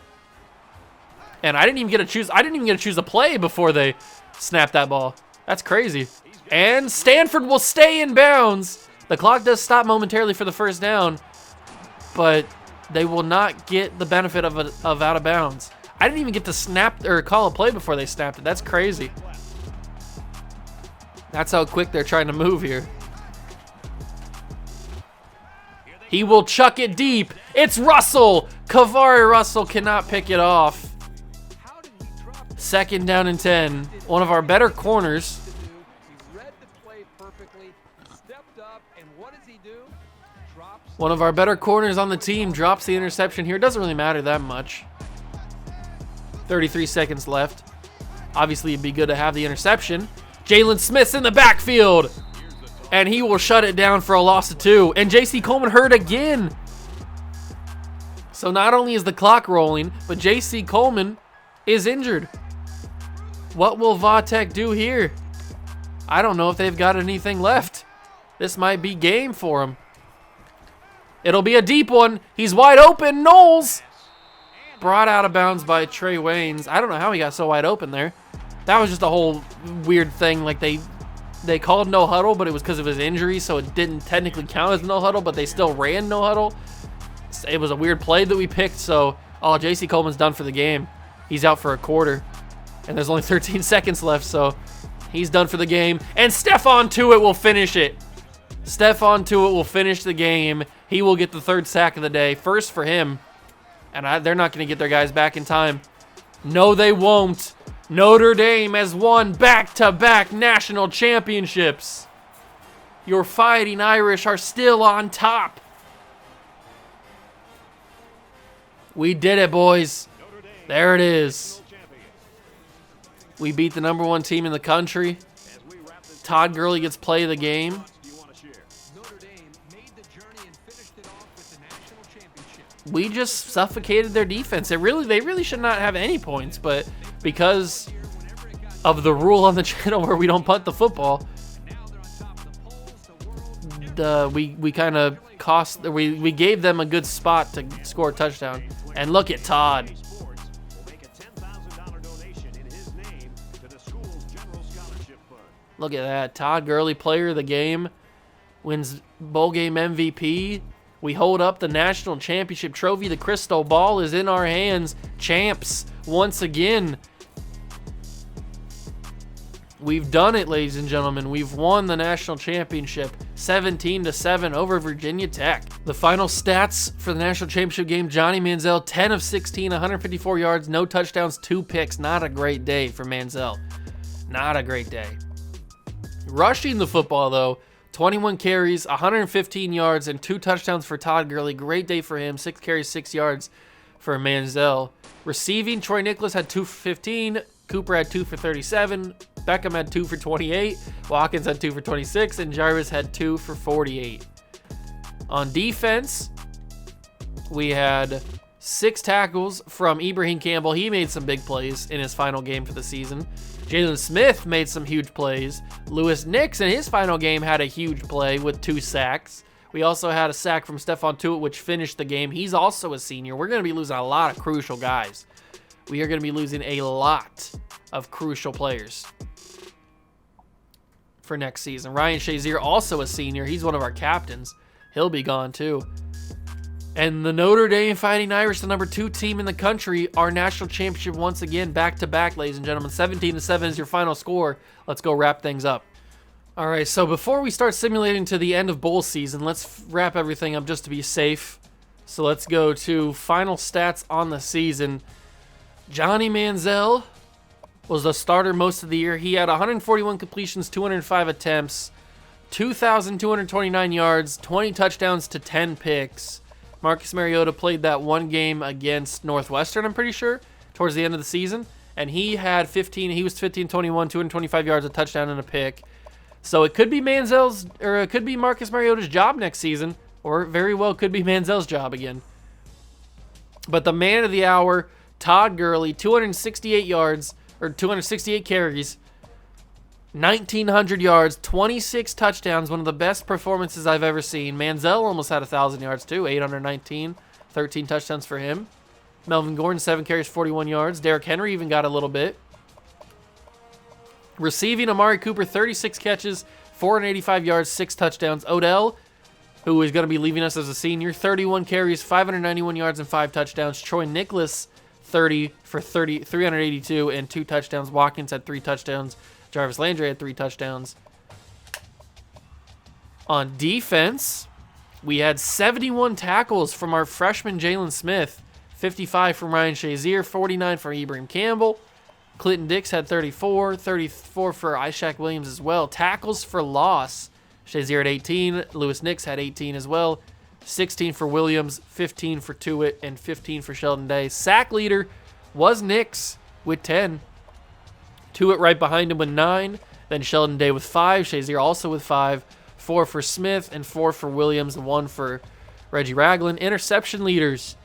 And I didn't even get to choose a play before they snapped that ball. That's crazy. And Stanford will stay in bounds. The clock does stop momentarily for the first down, but they will not get the benefit of out of bounds. I didn't even get to snap or call a play before they snapped it. That's crazy. That's how quick they're trying to move here. He will chuck it deep. It's Russell. Kavari Russell cannot pick it off. 2nd down and 10. One of our better corners. One of our better corners on the team drops the interception here. It doesn't really matter that much. 33 seconds left. Obviously, it'd be good to have the interception. Jalen Smith's in the backfield. And he will shut it down for a loss of 2. And J.C. Coleman hurt again. So not only is the clock rolling, but J.C. Coleman is injured. What will Vatek do here? I don't know if they've got anything left. This might be game for him. It'll be a deep one. He's wide open. Knowles brought out of bounds by Trey Waynes. I don't know how he got so wide open there. That was just a whole weird thing. Like they called no huddle, but it was because of his injury, so it didn't technically count as no huddle, but they still ran no huddle. It was a weird play that we picked, so J.C. Coleman's done for the game. He's out for a quarter, and there's only 13 seconds left, so he's done for the game. And Stephon Tuitt will finish it. Stephon Tuitt will finish the game. He will get the third sack of the day. First for him, and they're not going to get their guys back in time. No, they won't. Notre Dame has won back-to-back national championships. Your Fighting Irish are still on top. We did it, boys. There it is. We beat the #1 team in the country. Todd Gurley gets play of the game. We just suffocated their defense. They really should not have any points, but because of the rule on the channel where we don't punt the football, we kind of we gave them a good spot to score a touchdown. And look at Todd. Look at that. Todd Gurley, player of the game, wins bowl game MVP. We hold up the national championship trophy. The crystal ball is in our hands. Champs, once again. We've done it, ladies and gentlemen. We've won the national championship 17-7 over Virginia Tech. The final stats for the national championship game: Johnny Manziel, 10 of 16, 154 yards, no touchdowns, 2 picks. Not a great day for Manziel. Not a great day. Rushing the football, though, 21 carries, 115 yards, and 2 touchdowns for Todd Gurley. Great day for him. 6 carries, 6 yards for Manziel. Receiving, Troy Nicholas had 2 for 15. Cooper had 2 for 37. Beckham had 2 for 28. Watkins had 2 for 26. And Jarvis had 2 for 48. On defense, we had 6 tackles from Ibrahim Campbell. He made some big plays in his final game for the season. Jalen Smith made some huge plays. Lewis Nix in his final game had a huge play with 2 sacks. We also had a sack from Stephon Tuitt, which finished the game. He's also a senior. We're going to be losing a lot of crucial guys. We are going to be losing a lot of crucial players for next season. Ryan Shazier, also a senior. He's one of our captains. He'll be gone too. And the Notre Dame Fighting Irish, the #2 team in the country, our national championship once again, back-to-back, ladies and gentlemen. 17-7 is your final score. Let's go wrap things up. All right, so before we start simulating to the end of bowl season, let's wrap everything up just to be safe. So let's go to final stats on the season. Johnny Manziel was the starter most of the year. He had 141 completions, 205 attempts, 2,229 yards, 20 touchdowns to 10 picks. Marcus Mariota played that one game against Northwestern, I'm pretty sure, towards the end of the season. And he had 15, he was 15-21, 225 yards, a touchdown, and a pick. So it could be Manziel's, or it could be Marcus Mariota's job next season, or very well could be Manziel's job again. But the man of the hour, Todd Gurley, 268 yards, or 268 carries, 1,900 yards, 26 touchdowns, one of the best performances I've ever seen. Manziel almost had 1,000 yards too, 819, 13 touchdowns for him. Melvin Gordon, 7 carries, 41 yards. Derrick Henry even got a little bit. Receiving, Amari Cooper, 36 catches, 485 yards, 6 touchdowns. Odell, who is going to be leaving us as a senior, 31 carries, 591 yards, and 5 touchdowns. Troy Nicholas, 30 for 382 and 2 touchdowns. Watkins had 3 touchdowns. Jarvis Landry had 3 touchdowns. On defense, we had 71 tackles from our freshman Jalen Smith, 55 from Ryan Shazier, 49 from Ibrahim Campbell. Clinton Dix had 34 for Ishaq Williams as well. Tackles for loss, Shazier had 18, Lewis Nix had 18 as well. 16 for Williams, 15 for Tuitt, and 15 for Sheldon Day. Sack leader was Nix with 10. Tuitt right behind him with 9. Then Sheldon Day with 5. Shazier also with 5. 4 for Smith and 4 for Williams, and 1 for Reggie Ragland. Interception leaders,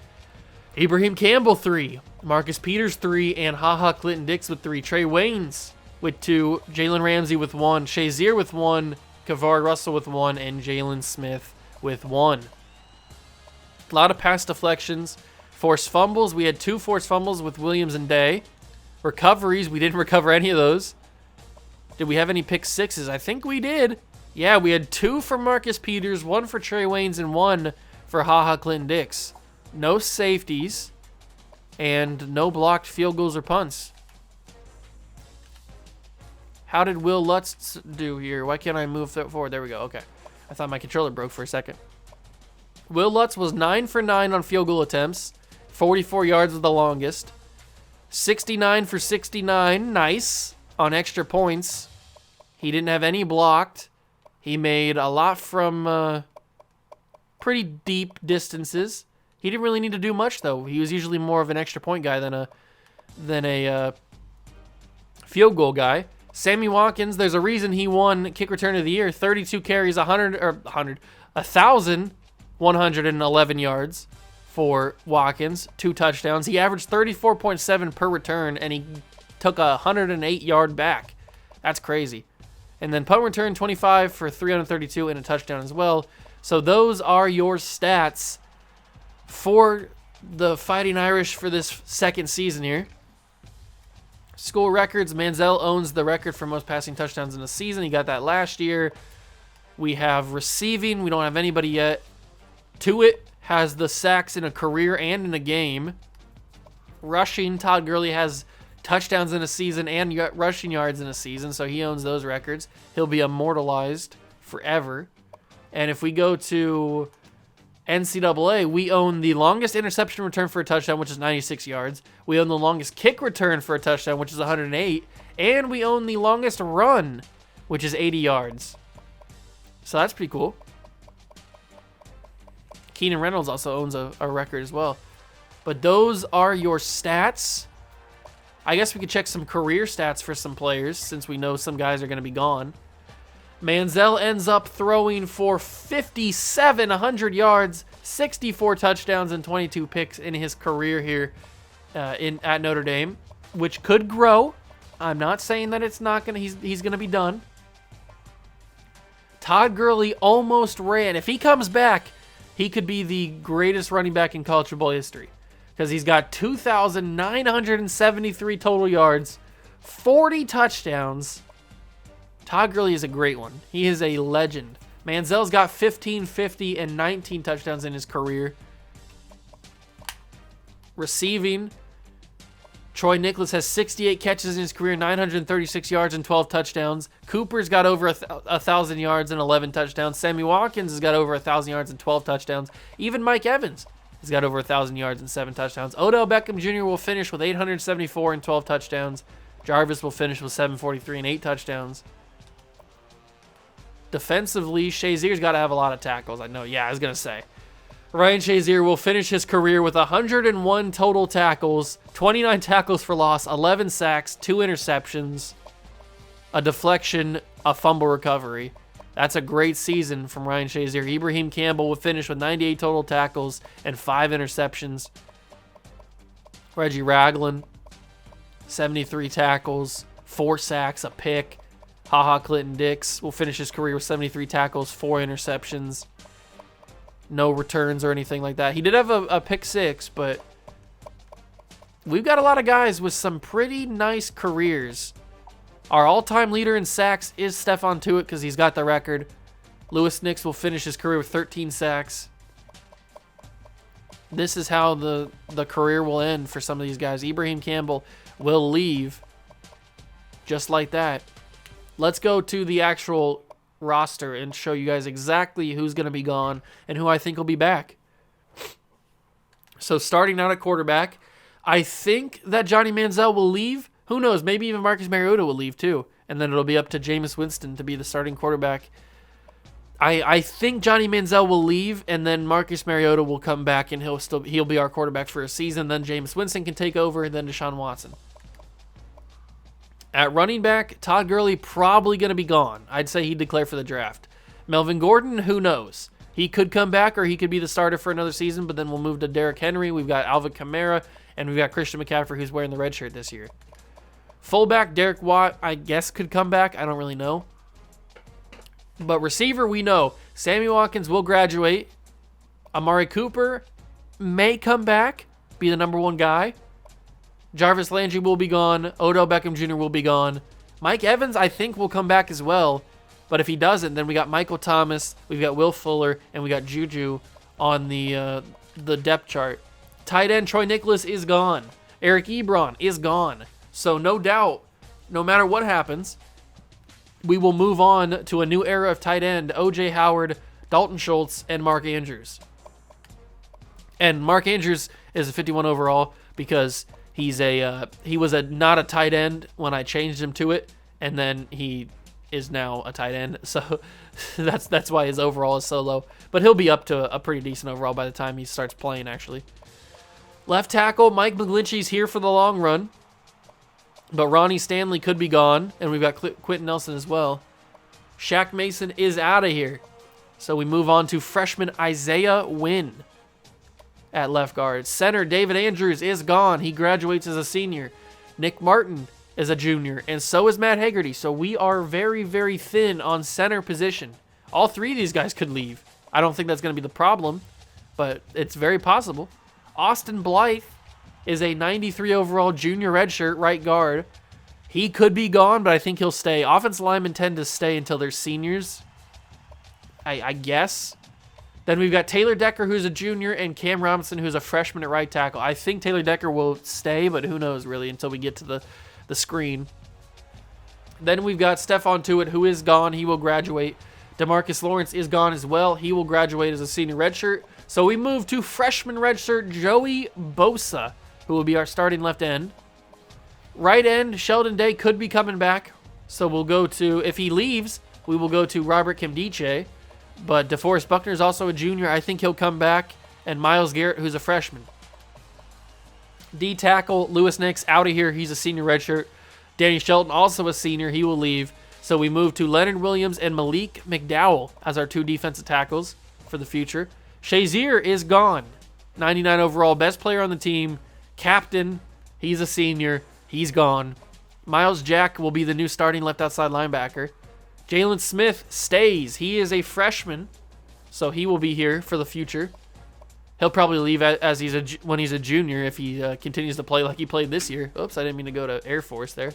Ibrahim Campbell 3. Marcus Peters 3. And Clinton Dix with 3. Trey Waynes with 2. Jalen Ramsey with 1. Shazier with 1. Kavard Russell with 1, and Jalen Smith with 1. A lot of pass deflections. Forced fumbles. We had 2 forced fumbles with Williams and Day. Recoveries. We didn't recover any of those. Did we have any pick sixes? I think we did. Yeah, we had 2 for Marcus Peters, 1 for Trey Waynes, and 1 for Clinton Dix. No safeties, and no blocked field goals or punts. How did Will Lutz do here? Why can't I move forward? There we go. Okay. I thought my controller broke for a second. Will Lutz was 9 for 9 on field goal attempts. 44 yards was the longest. 69 for 69. Nice. On extra points. He didn't have any blocked. He made a lot from pretty deep distances. He didn't really need to do much, though. He was usually more of an extra point guy than a field goal guy. Sammy Watkins, there's a reason he won kick return of the year. 32 carries, 1,111 yards for Watkins. 2 touchdowns. He averaged 34.7 per return, and he took a 108-yard back. That's crazy. And then punt return, 25 for 332 and a touchdown as well. So those are your stats for the Fighting Irish for this second season here. School records, Manziel owns the record for most passing touchdowns in a season. He got that last year. We have receiving. We don't have anybody yet. Tuitt has the sacks in a career and in a game. Rushing, Todd Gurley has touchdowns in a season and rushing yards in a season, so he owns those records. He'll be immortalized forever. And if we go to NCAA, we own the longest interception return for a touchdown, which is 96 yards. We own the longest kick return for a touchdown, which is 108. And we own the longest run, which is 80 yards. So that's pretty cool. Keenan Reynolds also owns a record as well. But those are your stats. I guess we could check some career stats for some players, since we know some guys are going to be gone. Manziel ends up throwing for 5,700 yards, 64 touchdowns, and 22 picks in his career here at Notre Dame, which could grow. I'm not saying that it's not gonna. He's gonna be done. Todd Gurley almost ran. If he comes back, he could be the greatest running back in college football history, because he's got 2,973 total yards, 40 touchdowns. Todd Gurley is a great one. He is a legend. Manziel's got 15, 50, and 19 touchdowns in his career. Receiving, Troy Nicholas has 68 catches in his career, 936 yards and 12 touchdowns. Cooper's got over 1,000 yards and 11 touchdowns. Sammy Watkins has got over 1,000 yards and 12 touchdowns. Even Mike Evans has got over 1,000 yards and 7 touchdowns. Odell Beckham Jr. will finish with 874 and 12 touchdowns. Jarvis will finish with 743 and 8 touchdowns. Defensively, Shazier's got to have a lot of tackles. I know. Yeah, I was going to say. Ryan Shazier will finish his career with 101 total tackles, 29 tackles for loss, 11 sacks, 2 interceptions, a deflection, a fumble recovery. That's a great season from Ryan Shazier. Ibrahim Campbell will finish with 98 total tackles and 5 interceptions. Reggie Ragland, 73 tackles, 4 sacks, a pick. Clinton Dix will finish his career with 73 tackles, 4 interceptions. No returns or anything like that. He did have a pick 6, but we've got a lot of guys with some pretty nice careers. Our all-time leader in sacks is Stephon Tuitt, because he's got the record. Lewis Nix will finish his career with 13 sacks. This is how the career will end for some of these guys. Ibrahim Campbell will leave just like that. Let's go to the actual roster and show you guys exactly who's going to be gone and who I think will be back. So starting out at quarterback, I think that Johnny Manziel will leave. Who knows? Maybe even Marcus Mariota will leave too. And then it'll be up to Jameis Winston to be the starting quarterback. I think Johnny Manziel will leave, and then Marcus Mariota will come back, and he'll be our quarterback for a season. Then Jameis Winston can take over, and then Deshaun Watson. At running back, Todd Gurley probably going to be gone. I'd say he'd declare for the draft. Melvin Gordon, who knows? He could come back, or he could be the starter for another season, but then we'll move to Derrick Henry. We've got Alvin Kamara, and we've got Christian McCaffrey, who's wearing the red shirt this year. Fullback, Derek Watt, I guess could come back. I don't really know. But receiver, we know. Sammy Watkins will graduate. Amari Cooper may come back, be the number 1 guy. Jarvis Landry will be gone. Odell Beckham Jr. will be gone. Mike Evans, I think, will come back as well. But if he doesn't, then we got Michael Thomas, we've got Will Fuller, and we got Juju on the depth chart. Tight end Troy Nicholas is gone. Eric Ebron is gone. So no doubt, no matter what happens, we will move on to a new era of tight end. O.J. Howard, Dalton Schultz, and Mark Andrews. And Mark Andrews is a 51 overall because he was not a tight end when I changed him to it, and then he is now a tight end. So that's why his overall is so low. But he'll be up to a pretty decent overall by the time he starts playing, actually. Left tackle, Mike McGlinchey's here for the long run. But Ronnie Stanley could be gone, and we've got Quentin Nelson as well. Shaq Mason is out of here. So we move on to freshman Isaiah Wynn at left guard. Center David Andrews is gone. He graduates as a senior. Nick Martin is a junior, and so is Matt Hagerty. So we are very, very thin on center position. All 3 of these guys could leave. I don't think that's going to be the problem, but it's very possible. Austin Blythe is a 93 overall junior redshirt right guard. He could be gone, but I think he'll stay. Offensive linemen tend to stay until they're seniors, I guess. Then we've got Taylor Decker, who's a junior, and Cam Robinson, who's a freshman at right tackle. I think Taylor Decker will stay, but who knows, really, until we get to the screen. Then we've got Stephon Tuitt, who is gone. He will graduate. DeMarcus Lawrence is gone as well. He will graduate as a senior redshirt. So we move to freshman redshirt Joey Bosa, who will be our starting left end. Right end, Sheldon Day could be coming back. So we'll go to, if he leaves, we will go to Robert Kimdiche. But DeForest Buckner is also a junior. I think he'll come back. And Myles Garrett, who's a freshman. D tackle, Lewis Nix, out of here. He's a senior redshirt. Danny Shelton, also a senior. He will leave. So we move to Leonard Williams and Malik McDowell as our 2 defensive tackles for the future. Shazier is gone. 99 overall, best player on the team. Captain, he's a senior. He's gone. Miles Jack will be the new starting left outside linebacker. Jalen Smith stays. He is a freshman, so he will be here for the future. He'll probably leave as when he's a junior if he continues to play like he played this year. Oops, I didn't mean to go to Air Force there.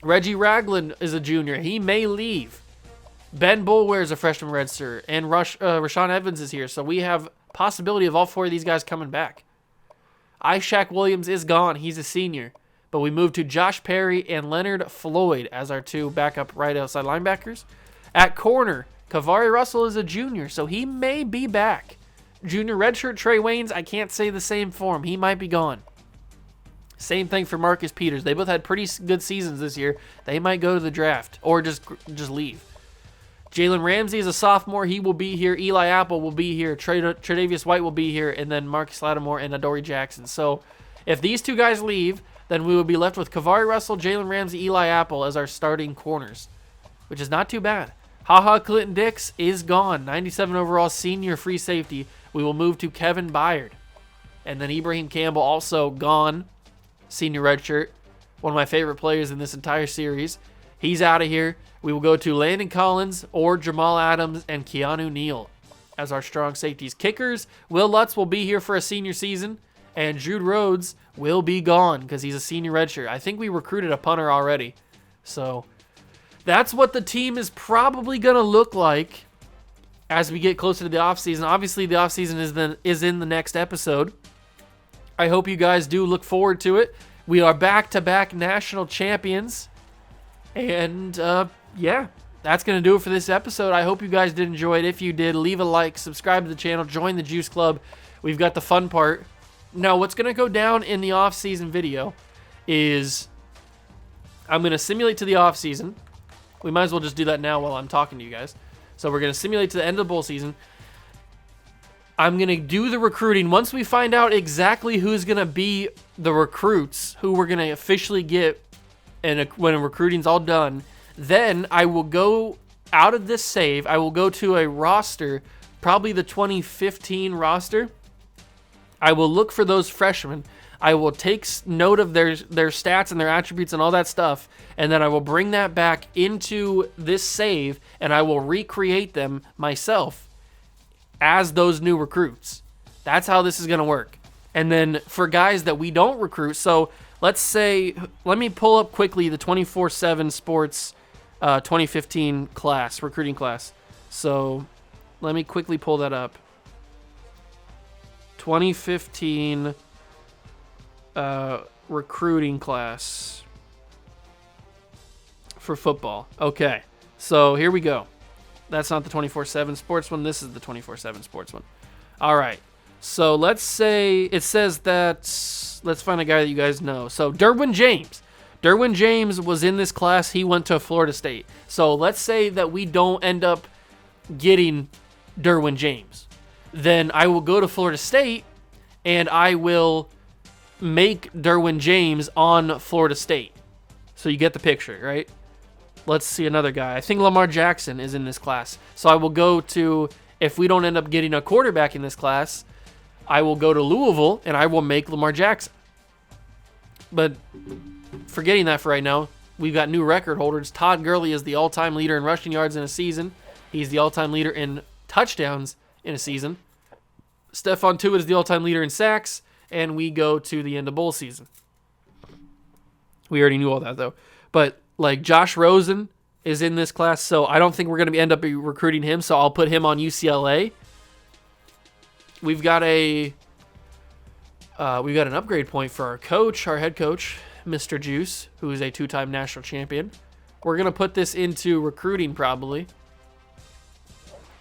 Reggie Ragland is a junior. He may leave. Ben Boulware is a freshman redshirt, and Rashawn Evans is here, so we have possibility of all 4 of these guys coming back. Ishaq Williams is gone. He's a senior. But we move to Josh Perry and Leonard Floyd as our 2 backup right outside linebackers. At corner, Kavari Russell is a junior, so he may be back. Junior redshirt Trey Waynes, I can't say the same for him. He might be gone. Same thing for Marcus Peters. They both had pretty good seasons this year. They might go to the draft or just leave. Jalen Ramsey is a sophomore. He will be here. Eli Apple will be here. Tre'Davious White will be here. And then Marcus Lattimore and Adoree Jackson. So if these 2 guys leave, then we will be left with Kavari Russell, Jalen Ramsey, Eli Apple as our starting corners, which is not too bad. HaHa Clinton Dix is gone. 97 overall senior free safety. We will move to Kevin Byard. And then Ibrahim Campbell also gone. Senior redshirt. One of my favorite players in this entire series. He's out of here. We will go to Landon Collins or Jamal Adams and Keanu Neal as our strong safeties. Kickers, Will Lutz will be here for a senior season. And Jude Rhodes will be gone because he's a senior redshirt. I think we recruited a punter already. So that's what the team is probably going to look like as we get closer to the offseason. Obviously, the offseason is in the next episode. I hope you guys do look forward to it. We are back-to-back national champions. And, yeah, that's going to do it for this episode. I hope you guys did enjoy it. If you did, leave a like, subscribe to the channel, join the Juice Club. We've got the fun part. Now, what's going to go down in the off-season video is I'm going to simulate to the off-season. We might as well just do that now while I'm talking to you guys. So we're going to simulate to the end of the bowl season. I'm going to do the recruiting. Once we find out exactly who's going to be the recruits, who we're going to officially get, and when recruiting's all done, then I will go out of this save. I will go to a roster, probably the 2015 roster. I will look for those freshmen. I will take note of their stats and their attributes and all that stuff, and then I will bring that back into this save, and I will recreate them myself as those new recruits. That's how this is going to work. And then for guys that we don't recruit, so let's say, let me pull up quickly the 24/7 Sports 2015 class, recruiting class. So let me quickly pull that up. 2015 recruiting class for football. Okay, so here we go. That's not the 24/7 Sports one. This is the 24/7 Sports one. All right. So let's say it says that, let's find a guy that you guys know. So Derwin James. Derwin James was in this class. He went to Florida State. So let's say that we don't end up getting Derwin James. Then I will go to Florida State and I will make Derwin James on Florida State. So you get the picture, right? Let's see another guy. I think Lamar Jackson is in this class. So I will go to, if we don't end up getting a quarterback in this class, I will go to Louisville and I will make Lamar Jackson. But forgetting that for right now, we've got new record holders. Todd Gurley is the all-time leader in rushing yards in a season. He's the all-time leader in touchdowns in a season. Stephon Tuitt is the all-time leader in sacks, and we go to the end of bowl season. We already knew all that, though. But, like, Josh Rosen is in this class, so I don't think we're going to end up recruiting him, so I'll put him on UCLA. We've got an upgrade point for our coach, our head coach, Mr. Juice, who is a 2-time national champion. We're going to put this into recruiting probably.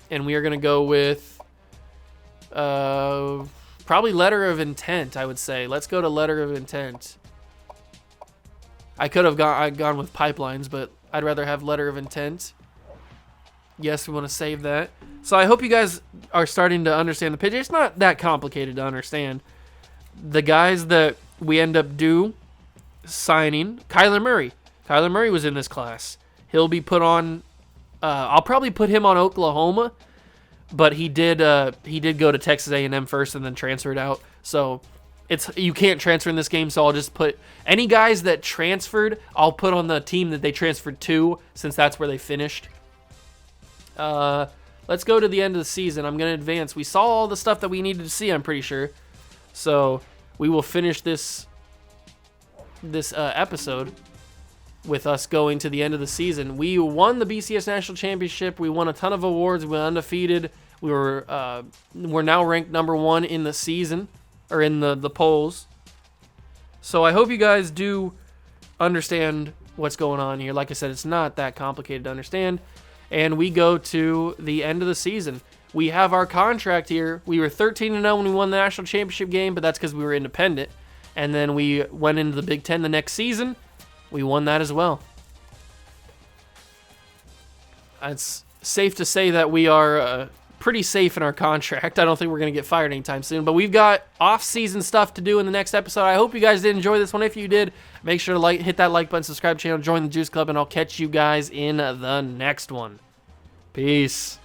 And we are going to go with probably letter of intent, I would say. Let's go to letter of intent. I could have gone with pipelines, but I'd rather have letter of intent. Yes, we want to save that. So I hope you guys are starting to understand the pitch. It's not that complicated to understand. The guys that we end up signing, Kyler Murray. Kyler Murray was in this class. He'll be put on, I'll probably put him on Oklahoma, but he did go to Texas A&M first and then transferred out. So you can't transfer in this game, so I'll just put any guys that transferred, I'll put on the team that they transferred to, since that's where they finished. Let's go to the end of the season. I'm going to advance. We saw all the stuff that we needed to see, I'm pretty sure. So we will finish this episode with us going to the end of the season. We won the BCS National Championship. We won a ton of awards. We were undefeated. We're now ranked number 1 in the season, or in the polls. So I hope you guys do understand what's going on here. Like I said, it's not that complicated to understand. And we go to the end of the season. We have our contract here. We were 13-0 when we won the national championship game, but that's because we were independent. And then we went into the Big Ten the next season. We won that as well. It's safe to say that we are pretty safe in our contract. I don't think we're going to get fired anytime soon, but we've got off-season stuff to do in the next episode. I hope you guys did enjoy this one. If you did, make sure to hit that like button, subscribe to the channel, join the Juice Club, and I'll catch you guys in the next one. Peace.